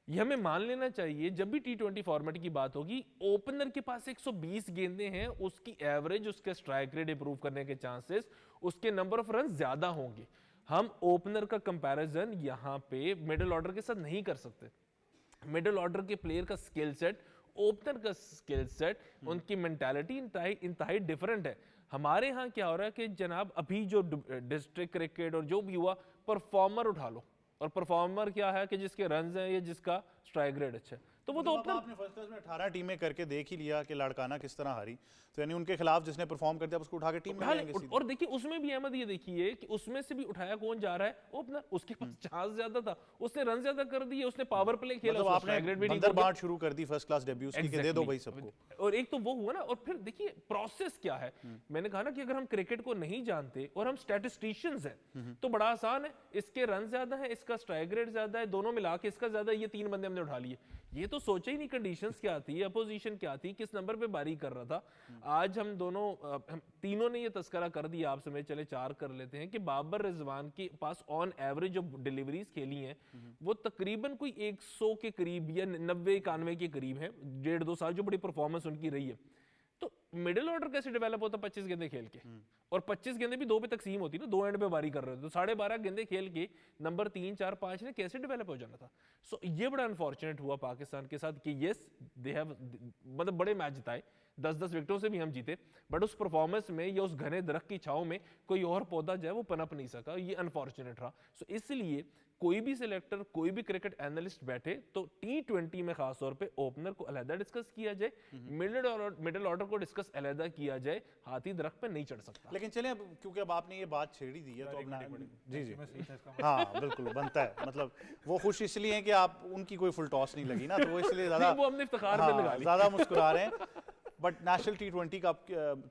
ये हमें मान लेना चाहिए जब भी T20 फॉर्मेट की बात होगी, ओपनर के पास 120 गेंदें हैं, उसकी एवरेज, उसके स्ट्राइक रेट इंप्रूव करने के चांसेस, उसके नंबर ऑफ रन ज्यादा होंगे। हम ओपनर का कंपैरिजन यहाँ पे मिडिल ऑर्डर के साथ नहीं कर सकते। मिडिल ऑर्डर के प्लेयर का स्किल सेट, ओपनर का स्किल सेट, उनकी मेंटालिटी इंतहाई डिफरेंट है। हमारे यहाँ क्या हो रहा है कि जनाब अभी जो डिस्ट्रिक्ट क्रिकेट और जो भी हुआ, परफॉर्मर उठा लो, और परफॉर्मर क्या है कि जिसके रन्स हैं या जिसका स्ट्राइक रेट अच्छा है, तो वो तो ओपनर। आपने फर्स्ट क्लास में 18 टीमें करके देख ही लिया कि लड़काना किस तरह हारी, तो यानी उनके खिलाफ जिसने परफॉर्म कर दिया उसको उठा के टीम में लेंगे सीधे। और देखिए उसमें भी अहमद ये देखिए कि उसमें से भी उठाया कौन जा रहा है, ओपनर। उसके पास चांस ज्यादा था, उसने रन ज्यादा कर दिए, उसने पावर प्ले खेला, मतलब उसका आपने स्ट्राइक रेट भी नहीं अंदर बांट शुरू कर दी फर्स्ट क्लास डेब्यूज की कि दे दो भाई सबको। और एक तो वो हुआ ना, और फिर देखिए प्रोसेस क्या है। मैंने कहा ना कि अगर हम क्रिकेट को नहीं जानते और हम स्टैटिस्टिशियंस हैं तो बड़ा आसान है, इसके रन ज्यादा है, इसका स्ट्राइक रेट ज्यादा है, दोनों मिला के इसका ज्यादा, ये 3 बंदे हमने उठा लिए। ये तो सोचा ही नहीं कंडीशंस क्या थी, अपोजिशन क्या थी, किस नंबर पे बारी कर रहा था। आज हम तीनों ने ये तस्करा कर दिया आपसे, मैं चले 4 कर लेते हैं कि बाबर रिजवान के पास ऑन एवरेज जो डिलीवरीज खेली हैं वो तकरीबन कोई 100 के करीब या 90-91 के करीब है, 1.5-2 साल जो बड़ी परफॉर्मेंस उनकी रही है। तो मिडिल ऑर्डर कैसे डेवलप होता 25 गेंदे खेल के, और 25 गेंदें भी 2 पे तकसीम होती ना, 2 एंड पे बारी कर रहे थे, तो 12.5 गेंदे खेल के नंबर 3, 4, 5 ने कैसे डेवलप हो जाना था। सो ये बड़ा अनफॉर्चुनेट हुआ पाकिस्तान के साथ कि यस दे हैव, मतलब बड़े मैच जिताए, 10-10 विकेटों से भी हम जीते, बट उस परफॉर्मेंस में या उस घने दरख्त की छांव में कोई और पौधा जो है वो पनप नहीं सका, ये अनफॉर्चुनेट रहा। सो इसलिए कोई भी सिलेक्टर, कोई भी क्रिकेट एनालिस्ट बैठे तो T20 में खासतौर पे ओपनर को अलहदा डिस्कस किया जाए, मिडिल ऑर्डर को डिस्कस अलहदा किया जाए, हाथी दरख्त पे नहीं चढ़ सकता। लेकिन चलें अब, क्योंकि अब आपने ये बात छेड़ी दी है तो अब जी जी हाँ बिल्कुल बनता है, मतलब वो खुश इसलिए हैं कि आप उनकी कोई फुल टॉस नहीं लगी ना, तो वो इसलिए ज्यादा वो हमने इफ्तिखार में लगा ली, ज्यादा मुस्कुरा रहे हैं। But national T20 cup,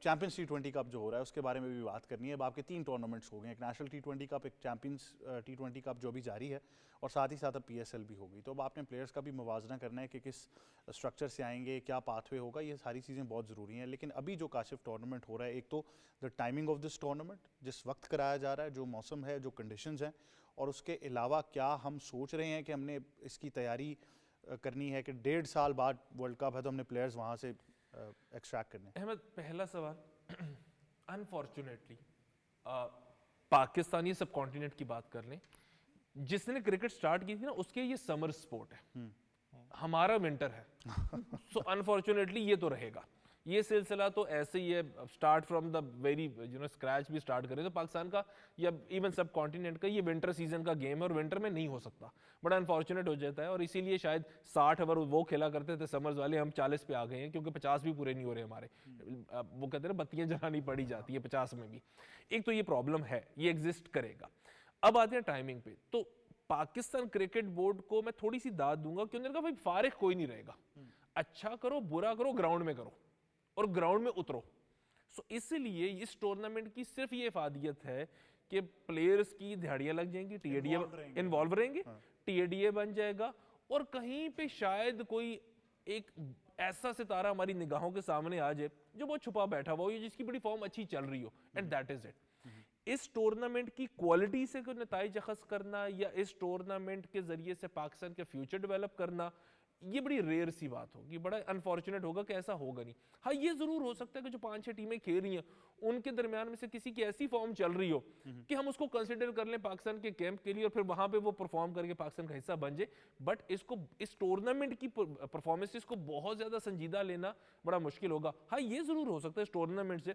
champions T20 cup जो हो रहा है उसके बारे में भी बात करनी है। अब आपके 3 टूर्नामेंट्स हो गए, एक नेशनल T20 कप, एक चैंपियंस T20 कप जो भी जारी है, और साथ ही साथ अब PSL भी होगी। तो अब आपने प्लेयर्स का भी मुवाजना करना है कि किस स्ट्रक्चर से आएंगे, क्या पाथवे होगा, ये सारी चीज़ें बहुत ज़रूरी हैं। लेकिन अभी जो काशिफ टूर्नामेंट हो रहा है, एक तो the timing of this tournament, जिस वक्त कराया जा रहा है, जो मौसम है, जो कंडीशंस हैं, और उसके अलावा क्या हम सोच रहे हैं कि हमने इसकी तैयारी करनी है कि 1.5 साल बाद वर्ल्ड कप है तो हमने प्लेयर्स वहाँ से एक्सट्रैक्ट करने। अहमद पहला सवाल, अनफॉर्चुनेटली पाकिस्तानी सब कॉन्टिनेंट की बात कर लें, जिसने क्रिकेट स्टार्ट की थी ना उसके ये समर स्पोर्ट है, हमारा विंटर है। सो अनफॉर्चुनेटली ये तो रहेगा, ये सिलसिला तो ऐसे ही है, start from the very scratch भी स्टार्ट करें तो पाकिस्तान का या इवन सब कॉन्टिनेंट का ये विंटर सीजन का गेम है और विंटर में नहीं हो सकता, बड़ा अनफॉर्चुनेट हो जाता है। और इसीलिए शायद 60 ओवर वो खेला करते थे समर्स वाले, हम 40 पे आ गए हैं क्योंकि 50 भी पूरे नहीं हो रहे हमारे। वो कहते हैं ना बत्तियां जलानी पड़ी जाती है 50 में भी, एक तो ये प्रॉब्लम है, ये एग्जिस्ट करेगा। अब आते हैं टाइमिंग पे, तो पाकिस्तान क्रिकेट बोर्ड को मैं थोड़ी सी दाद दूंगा कि उन्होंने कहा भाई फारिग कोई नहीं रहेगा, अच्छा करो बुरा करो ग्राउंड में करो और ग्राउंड में उतरो। सो इसलिए इस टूर्नामेंट की सिर्फ ये इफादियत है कि प्लेयर्स की दिहाड़ियां लग जाएंगी, टीएडीए इन्वॉल्व रहेंगे, टीएडीए बन जाएगा, और कहीं पे शायद कोई एक ऐसा सितारा हमारी निगाहों के सामने आ जाए जो बहुत छुपा बैठा हुआ हो, जिसकी बड़ी फॉर्म अच्छी चल रही हो, एंड दैट इज इट। इस टूर्नामेंट की क्वालिटी से कोई नताइज अखज़ करना या इस टूर्नामेंट के जरिए से पाकिस्तान के फ्यूचर डेवलप करना, ये बड़ी रेयर सी बात होगी, बड़ा अनफॉर्चुनेट होगा कि ऐसा होगा नहीं। हाँ ये जरूर हो सकता है कि जो 5-6 टीमें खेल रही हैं उनके दरमियान में से किसी की ऐसी फॉर्म चल रही हो कि हम उसको कंसिडर कर लें पाकिस्तान के कैंप के लिए और फिर वहां पे वो परफॉर्म करके पाकिस्तान का हिस्सा बन जाए। बट इसको, इस टूर्नामेंट की परफॉर्मेंसेस को बहुत ज्यादा संजीदा लेना बड़ा मुश्किल होगा। हाँ ये जरूर हो सकता है इस टूर्नामेंट से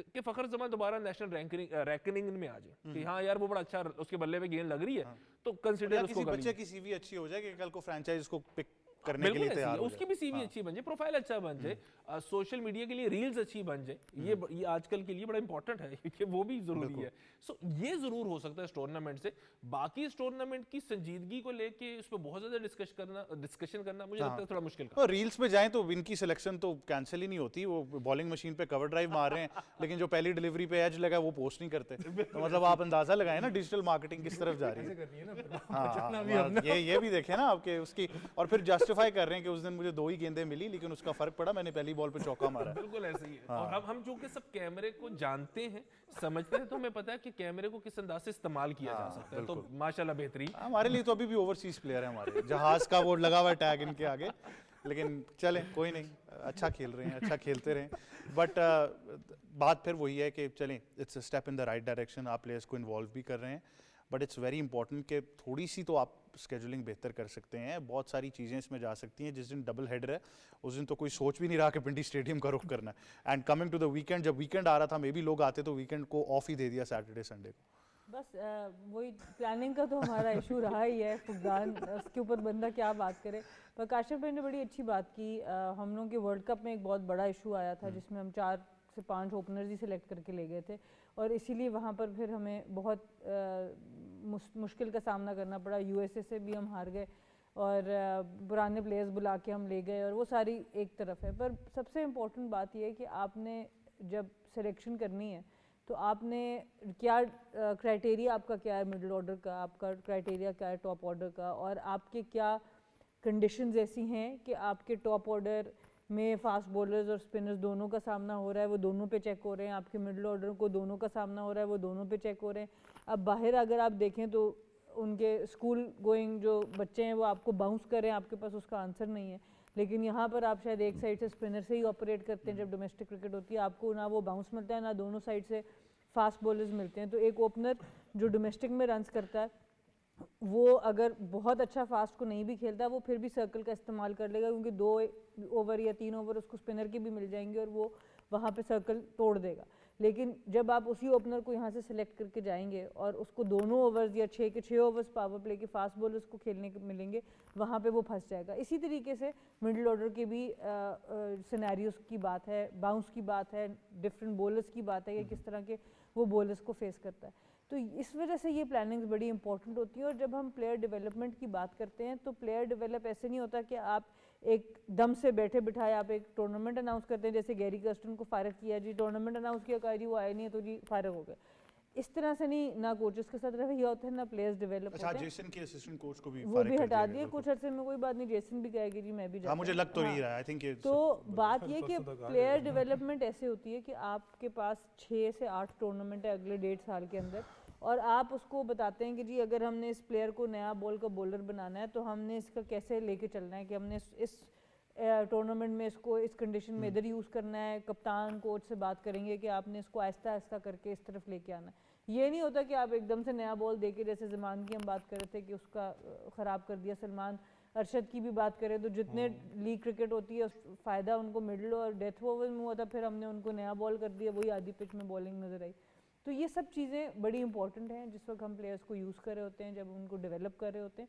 कि फखर जमान दोबारा नेशनल रैंकिंग में आ जाए कि हाँ यार वो बड़ा अच्छा उसके बल्ले में गेंद लग रही है, तो कंसिडर उसको कर बच्चे की सीवी अच्छी हो जाए कि कल को फ्रेंचाइज उसको पिक करने के लिए बिल्कुल तैयार हो उसकी भी सीवी अच्छी बन जाए, प्रोफाइल अच्छा बन जाए, सोशल मीडिया के लिए रील्स अच्छी बन जाए, ये आजकल के लिए बड़ा इंपॉर्टेंट है क्योंकि वो भी जरूरी है। सो ये जरूर हो सकता है इस टूर्नामेंट से। बाकी इस टूर्नामेंट की संजीदगी को लेके इस पर बहुत ज्यादा डिस्कशन करना मुझे लगता है थोड़ा मुश्किल का। और रील्स पे जाएं तो इनकी सिलेक्शन तो कैंसिल ही नहीं होती, वो बॉलिंग मशीन पे कवर ड्राइव मार रहे हैं लेकिन जो पहली डिलीवरी पे एज लगा वो पोस्ट नहीं करते। तो मतलब आप अंदाजा लगाएं ना डिजिटल मार्केटिंग किस तरफ जा रही है। हाँ, ये भी देखें ना आपके उसकी, और फिर जस्टिफाई कर रहे हैं कि उस दिन मुझे 2 ही गेंदें मिली लेकिन उसका फर्क पड़ा, मैंने पहली बॉल पे चौका मारा। बिल्कुल ऐसे ही है। और हम चूंकि सब कैमरे को जानते हैं, समझते हैं, तो हमें पता है कि कैमरे को किस अंदाज से इस्तेमाल किया जा सकता है। तो माशाल्लाह बेहतरीन। हमारे लिए तो अभी भी ओवरसीज प्लेयर है, हमारे जहाज का वो लगा हुआ है टैग इनके आगे, लेकिन चलें कोई नहीं, अच्छा खेल रहे हैं, अच्छा खेलते रहें। बट बात फिर वही है कि चलें, it's a step in the right direction, आप प्लेयर्स को इन्वॉल्व भी कर रहे हैं, बट इट्स वेरी इंपॉर्टेंट कि थोड़ी सी तो आप स्केजुलिंग बेहतर कर सकते हैं। बहुत सारी चीज़ें इसमें जा सकती हैं। जिस दिन डबल हेडर है उस दिन तो कोई सोच भी नहीं रहा कि पिंडी स्टेडियम का रुख करना है। And coming to the weekend, जब वीकेंड आ रहा था मे भी लोग आते तो वीकेंड को ऑफ ही दे दिया सैटरडे संडे को। बस वही प्लानिंग का तो हमारा इशू रहा ही है, फुकदान उसके ऊपर बंदा क्या बात करे। पर काशिफ भाई ने बड़ी अच्छी बात की। हम लोगों के वर्ल्ड कप में एक बहुत बड़ा इशू आया था जिसमें हम 4 से 5 ओपनर्स ही सिलेक्ट करके ले गए थे और इसीलिए वहाँ पर फिर हमें बहुत मुश्किल का सामना करना पड़ा। यूएसए से भी हम हार गए और पुराने प्लेयर्स बुला के हम ले गए और वो सारी एक तरफ है। पर सबसे इम्पोर्टेंट बात यह है कि आपने जब सिलेक्शन करनी है तो आपने क्या क्राइटेरिया आपका क्या है, मिडिल ऑर्डर का आपका क्राइटेरिया क्या है, टॉप ऑर्डर का, और आपके क्या कंडीशंस ऐसी हैं कि आपके टॉप ऑर्डर में फास्ट बॉलर्स और स्पिनर्स दोनों का सामना हो रहा है, वो दोनों पे चेक हो रहे हैं, आपके मिडिल ऑर्डर को दोनों का सामना हो रहा है, वो दोनों पे चेक हो रहे हैं। अब बाहर अगर आप देखें तो उनके स्कूल गोइंग जो बच्चे हैं वो आपको बाउंस कर रहे हैं, आपके पास उसका आंसर नहीं है। लेकिन यहाँ पर आप शायद एक साइड से स्पिनर से ही ऑपरेट करते हैं। जब डोमेस्टिक क्रिकेट होती है आपको ना वो बाउंस मिलता है ना दोनों साइड से फास्ट बॉलर्स मिलते हैं। तो एक ओपनर जो डोमेस्टिक में रन्स करता है वो अगर बहुत अच्छा फास्ट को नहीं भी खेलता वो फिर भी सर्कल का इस्तेमाल कर लेगा, क्योंकि 2 ओवर या 3 ओवर उसको स्पिनर के भी मिल जाएंगे और वो वहाँ पे सर्कल तोड़ देगा। लेकिन जब आप उसी ओपनर को यहाँ से सिलेक्ट करके जाएंगे और उसको दोनों ओवर्स या 6 के 6 ओवर्स पावर प्ले के फास्ट बॉलर्स को खेलने के मिलेंगे, वहाँ पे वो फंस जाएगा। इसी तरीके से मिडिल ऑर्डर के भी सिनेरियोस की बात है, बाउंस की बात है, डिफरेंट बॉलर्स की बात है कि किस तरह के वो बॉलर्स को फेस करता है। तो इस वजह से ये प्लानिंग्स बड़ी इंपॉर्टेंट होती हैं। और जब हम प्लेयर डेवलपमेंट की बात करते हैं तो प्लेयर डेवलप ऐसे नहीं होता कि आप एक दम से बैठे बिठाए आप एक टूर्नामेंट अनाउंस करते हैं, जैसे गैरी कर्स्टन को फारग किया जी, टूर्नामेंट अनाउंस किया, कहा जी वो आए नहीं है तो जी फारग हो गए। इस तरह से नहीं, ना कोचेस के साथ रवैया होता है ना प्लेयर्स डेवलप होते हैं। जेसन के असिस्टेंट कोच को भी वो भी हटा दिए कुछ अर्से में, कोई बात नहीं, जेसन भी कहेगी जी मैं भी जाता हूं। मुझे लग तो नहीं रहा है, आई थिंक तो बात ये कि प्लेयर डेवलपमेंट ऐसे होती है कि आपके पास 6 से 8 टूर्नामेंट है अगले 1.5 साल के अंदर, और आप उसको बताते हैं कि जी अगर हमने इस प्लेयर को नया बॉल का बॉलर बनाना है तो हमने इसका कैसे लेके चलना है कि हमने इस टूर्नामेंट में इसको इस कंडीशन में इधर यूज़ करना है। कप्तान कोच से बात करेंगे कि आपने इसको आहिस्ता आहिस्ता करके इस तरफ लेके आना है। ये नहीं होता कि आप एकदम से नया बॉल देके, जैसे ज़मान की हम बात कर रहे थे कि उसका ख़राब कर दिया, सलमान अरशद की भी बात करें तो जितने लीग क्रिकेट होती है फ़ायदा उनको मिडल और डेथ ओवर में हुआ था, फिर हमने उनको नया बॉल कर दिया, वही आधी पिच में बॉलिंग नज़र आई। तो ये सब चीज़ें बड़ी इंपॉर्टेंट हैं जिस वक्त हम प्लेयर्स को यूज़ कर रहे होते हैं, जब उनको डेवलप कर रहे होते हैं,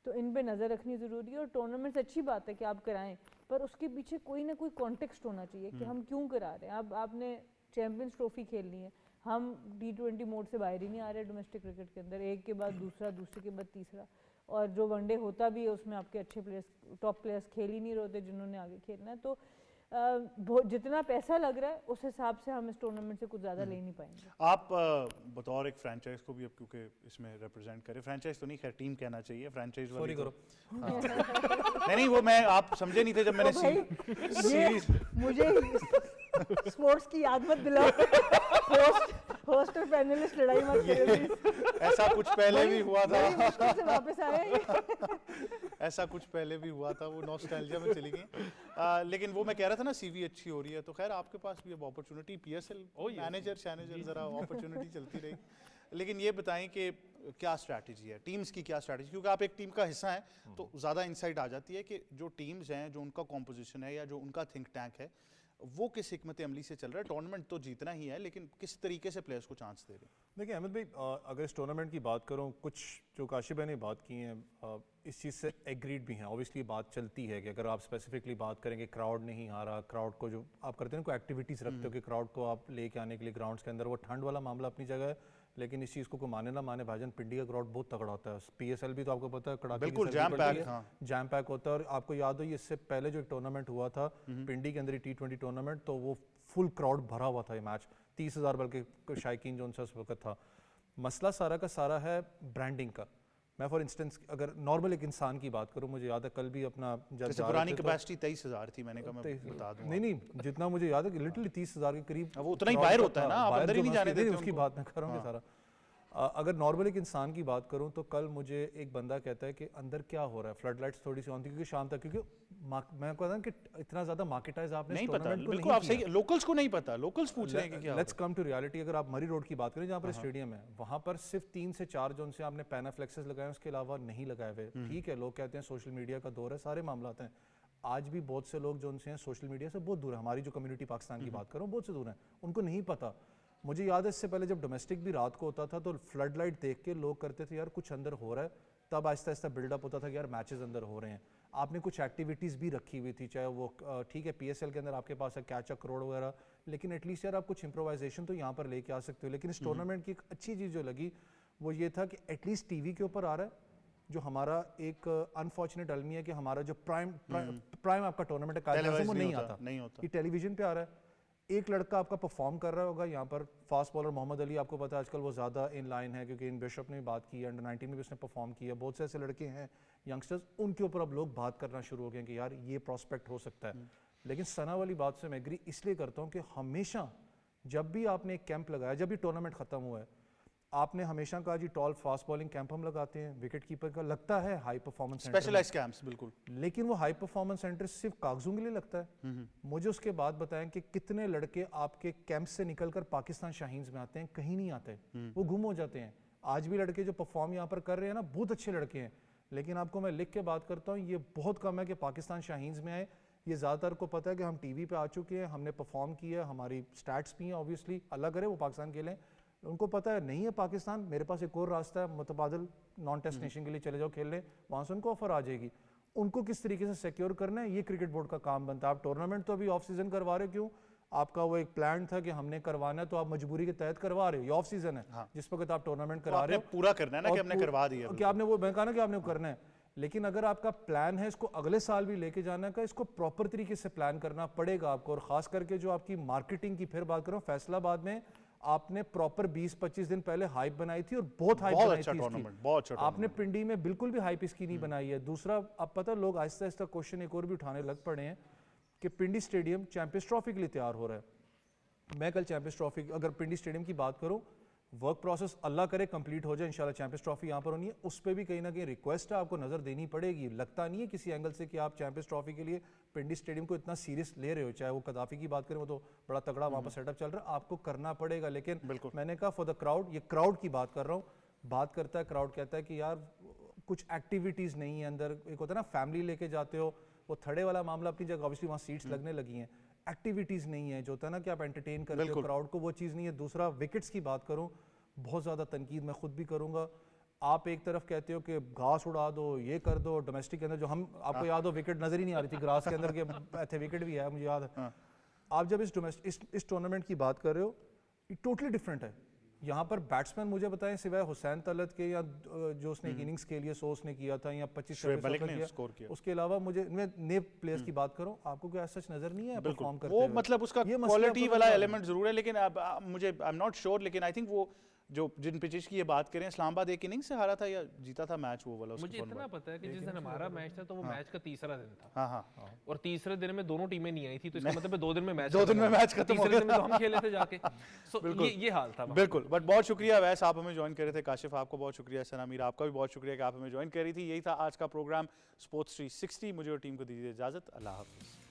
तो इन पे नज़र रखनी ज़रूरी है। और टूर्नामेंट्स अच्छी बात है कि आप कराएं, पर उसके पीछे कोई ना कोई कॉन्टेक्स्ट होना चाहिए कि हम क्यों करा रहे हैं। अब आपने चैम्पियंस ट्रॉफी खेलनी है, हम T20 मोड से बाहर ही नहीं आ रहे डोमेस्टिक क्रिकेट के अंदर, एक के बाद दूसरा, दूसरे के बाद तीसरा, और जो वनडे होता भी है उसमें आपके अच्छे प्लेयर्स, टॉप प्लेयर्स खेल ही नहीं रहे होते जिन्होंने आगे खेलना है। तो जितना पैसा लग रहा है उस हिसाब से हम इस टूर्नामेंट से कुछ ज़्यादा ले नहीं पाएंगे। आप बतौर एक फ्रेंचाइज को भी अब क्योंकि इसमें रिप्रेजेंट करें, फ्रेंचाइज तो नहीं खैर टीम कहना चाहिए, फ्रेंचाइज वाली करो नहीं वो मैं आप समझे नहीं थे जब मैंने सीरीज मुझे स्पोर्ट्स की याद मत दिलाओ। होस्ट और पैनलिस्ट लड़ाई मत करो प्लीज। ऐसा कुछ पहले भी हुआ था, बड़ी मुश्किल से वापस आया ये। ऐसा कुछ पहले भी हुआ था, वो नॉस्टैल्जिया में चली गई। लेकिन वो मैं कह रहा था ना, सीवी अच्छी हो रही है, तो खैर आपके पास भी अब अपॉर्चुनिटी, पीएसएल मैनेजर ज़रा अपॉर्चुनिटी चलती रही। लेकिन ये बताएं कि क्या स्ट्रैटेजी है टीम्स की, क्या स्ट्रैटेजी, क्योंकि आप एक टीम का हिस्सा हैं तो ज़्यादा इंसाइट आ जाती है कि जो टीम्स हैं, जो उनका कॉम्पोजिशन है या जो उनका थिंक टैंक है, वो किस हिकमत अमली से चल रहा है। टूर्नामेंट तो जीतना ही है, लेकिन किस तरीके से प्लेयर्स को चांस दे रहे हैं। देखिए अहमद भाई, अगर इस टूर्नामेंट की बात करूं, कुछ जो काशिफ भाई ने बात की है इस चीज़ से एग्रीड भी हैं। ऑब्वियसली बात चलती है कि अगर आप स्पेसिफिकली बात करेंगे क्राउड नहीं आ रहा, क्राउड को जो आप करते हैं कोई एक्टिविटीज़ रखते हो कि क्राउड को आप लेके आने के लिए ग्राउंड्स के अंदर, वो ठंड वाला मामला अपनी जगह है, लेकिन इस चीज़ को माने ना माने भाईजान, पिंडी का क्राउड बहुत तगड़ा होता है। पीएसएल भी तो आपको पता है कड़ाके बिल्कुल जैम पैक होता है। और आपको याद हो इससे पहले जो एक टूर्नामेंट हुआ था पिंडी के अंदर T20 टूर्नामेंट, तो वो फुल क्राउड भरा हुआ था ये मैच, 30,000 बल्कि शायकीन जो उनसे उस वक्त था। मसला सारा का सारा है ब्रांडिंग का। मैं फॉर इंस्टेंस अगर नॉर्मल एक इंसान की बात करूं, मुझे याद है कल भी अपना जैसे पुरानी कैपेसिटी 23,000 थी, मैंने कहा मैं बता दूं। नहीं, जितना मुझे याद है कि लिटरली 30,000 के करीब वो उतना ही बाहर होता है ना, आप अंदर ही नहीं जाने देते उसकी बात मैं करूँगा सारा। अगर नॉर्मल एक इंसान की बात करूं तो कल मुझे एक बंदा कहता है कि अंदर क्या हो रहा है, फ्लड लाइट्स थोड़ी सी ऑन थी क्योंकि शाम तक, क्योंकि मैं कहता हूं कि इतना ज्यादा मार्केटाइज आपने नहीं पता, बिल्कुल आप सही, लोकल्स को नहीं पता, लोकल्स पूछ रहे हैं कि क्या। Let's come to reality. अगर आप मरी रोड की बात करें जहां पर स्टेडियम है, वहां पर सिर्फ 3 से 4 जोन से आपने पैनाफ्लेक्सेस लगाए, उसके अलावा नहीं लगाए हुए। ठीक है, लोग कहते हैं सोशल मीडिया का दौर है, सारे मामला आते हैं। आज भी बहुत से लोग जो उनसे हैं सोशल मीडिया से बहुत दूर है। हमारी जो कम्युनिटी पाकिस्तान की बात करूँ बहुत से दूर है, उनको नहीं पता। मुझे याद है इससे पहले जब डोमेस्टिक भी रात को होता था तो फ्लड लाइट देख के लोग करते थे यार कुछ अंदर हो रहा है, तब आहिस्ता आहिस्ता बिल्डअप होता था कि यार मैचेस अंदर हो रहे हैं। आपने कुछ एक्टिविटीज़ भी रखी हुई थी, चाहे वो ठीक है पीएसएल के अंदर आपके पास है कैच अ करोड़ वगैरह, लेकिन एटलीस्ट यार आप कुछ इम्प्रोवाइजेशन तो यहाँ पर लेके आ सकते हो। लेकिन इस टूर्नामेंट की एक अच्छी चीज़ जो लगी वो ये था कि एटलीस्ट टीवी के ऊपर आ रहा है, जो हमारा एक अनफॉर्चुनेट अलमी है कि हमारा जो प्राइम आपका टूर्नामेंट है वो नहीं आता, ये टेलीविजन पे आ रहा है। एक लड़का आपका परफॉर्म कर रहा होगा यहाँ पर, फास्ट बॉलर मोहम्मद अली, आपको पता है आजकल वो ज़्यादा इन लाइन है क्योंकि इन बिशप ने भी बात की है, अंडर 19 में भी उसने परफॉर्म किया। बहुत से ऐसे लड़के हैं यंगस्टर्स, उनके ऊपर अब लोग बात करना शुरू हो गए कि यार ये प्रॉस्पेक्ट हो सकता है। लेकिन सना वाली बात से मैं एग्री इसलिए करता हूँ कि हमेशा जब भी आपने एक कैंप लगाया, जब भी टूर्नामेंट ख़त्म हुआ है, आपने हमेशा कहा जी टॉल फास्ट बॉलिंग कैंप हम लगाते हैं, विकेट कीपर का लगता है हाई परफॉर्मेंस स्पेशलाइज्ड कैंप्स, बिल्कुल। लेकिन वो हाई परफॉर्मेंस सेंटर सिर्फ कागजों के लिए लगता है। मुझे उसके बाद बताएं कि कितने लड़के आपके कैंप से निकलकर पाकिस्तान शाहीन्स में आते हैं, कहीं नहीं आते, वो गुम हो जाते हैं। आज भी लड़के जो परफॉर्म यहाँ पर कर रहे हैं ना, बहुत अच्छे लड़के हैं, लेकिन आपको मैं लिख के बात करता हूँ, ये बहुत कम है कि पाकिस्तान शाहीन्स में आए। ये ज़्यादातर को पता है कि हम टीवी पे आ चुके हैं, हमने परफॉर्म किया, हमारी स्टैट्स भी हैं, ऑब्वियसली अल्लाह करे वो पाकिस्तान खेलें। उनको पता है नहीं है पाकिस्तान, मेरे पास एक और रास्ता है, मुतबादिल नॉन टेस्ट नेशन के लिए चले जाओ खेलने, वहाँ से उनको ऑफर आ जाएगी। उनको किस तरीके से सिक्योर करना है, ये क्रिकेट बोर्ड का काम बनता है। आप टूर्नामेंट तो अभी ऑफ सीजन करवा रहे, क्यों? आपका वो एक प्लान था कि हमने करवाना है, तो आप मजबूरी के तहत करवा रहे हो। ये ऑफ सीजन है, जिस वक्त आप टूर्नामेंट करा रहे हो, पूरा करना है ना कि हमने करवा दिया, कि आपने वो, मैं कहा ना कि आपने करना है। लेकिन अगर आपका प्लान है इसको अगले साल भी लेके जाना का, इसको प्रॉपर तरीके से प्लान करना पड़ेगा आपको। और खास करके जो आपकी मार्केटिंग की फिर बात करूँ, फैसलाबाद में आपने प्रॉपर 20-25 दिन पहले हाइप बनाई थी और बहुत हाइप बनाई थी इसकी। बहुत अच्छा आपने पिंडी में बिल्कुल भी हाइप इसकी नहीं बनाई है। दूसरा, अब पता लोग आहिस्ता आहिस्ता क्वेश्चन एक और भी उठाने लग पड़े हैं कि पिंडी स्टेडियम चैंपियंस ट्रॉफी के लिए तैयार हो रहा है। मैं कल चैंपियंस ट्रॉफी, अगर पिंडी स्टेडियम की बात करूं, वर्क प्रोसेस अल्लाह करे कंप्लीट हो जाए, इंशाल्लाह चैंपियंस ट्रॉफी यहाँ पर होनी है। उस पर भी कहीं ना कहीं रिक्वेस्ट है, आपको नज़र देनी पड़ेगी। लगता नहीं है किसी एंगल से कि आप चैंपियंस ट्रॉफी के लिए पिंडी स्टेडियम को इतना सीरियस ले रहे हो। चाहे वो कदाफी की बात करें, वो तो बड़ा तगड़ा वहाँ पर सेटअप चल रहा है, आपको करना पड़ेगा। लेकिन मैंने कहा फॉर द क्राउड, ये क्राउड की बात कर रहा हूँ, बात करता है क्राउड, कहता है कि यार कुछ एक्टिविटीज़ नहीं है अंदर। एक होता है ना फैमिली लेके जाते हो, वो थड़े वाला मामला अपनी जगह, ऑब्वियसली वहाँ सीट्स लगने लगी हैं, एक्टिविटीज़ नहीं है, जो होता है ना कि आप एंटरटेन करते हो क्राउड को, वो चीज़ नहीं है। दूसरा, विकेट्स की बात करूँ, बहुत ज़्यादा तनकीद मैं खुद भी करूँगा। आप एक तरफ कहते हो कि घास उड़ा दो, ये कर दो, डोमेस्टिक के अंदर जो हम, आपको याद हो विकेट नज़र ही नहीं आ रही थी ग्रास के अंदर के थे, विकेट भी है मुझे याद है। आप जब इस टूर्नामेंट की बात कर रहे हो, ये टोटली डिफरेंट है। यहाँ पर बैट्समैन मुझे बताएं, सिवाय हुसैन तलत के या जो उसने इनिंग्स के लिए 100 उसने किया था या 25 किया, उसके अलावा मुझे नए प्लेयर्स की बात करूं, आपको क्या सच नजर नहीं है परफॉर्म करते वो मतलब उसका क्वालिटी वाला एलिमेंट जरूर है, लेकिन अब मुझे आई एम नॉट श्योर, लेकिन आई थिंक वो जिन पिचेस की ये बात करें, इस्लामाबाद एक इनिंग से हारा था या जीता था मैच वो वाला? मुझे इतना पता है कि जिस दिन हमारा मैच था तो वो मैच का तीसरा दिन था। हाँ हाँ, और तीसरे दिन में दोनों टीमें नहीं आई थी, तो इसका मतलब है 2 दिन में मैच 2 दिन में मैच खत्म हो तीसरे दिन में गया। तो हम खेले थे जाके। सो ये हाल था। बिल्कुल, बट बहुत शुक्रिया वैस, आप हमें ज्वाइन कर रहे थे। काशिफ आपको बहुत शुक्रिया, सना मीर आपका भी बहुत शुक्रिया कि आप हमें ज्वाइन कर रही थी। यही था आज का प्रोग्राम स्पोर्ट्स 360। मुझे और टीम को दीजिए इजाजत। अल्लाह हाफिज़।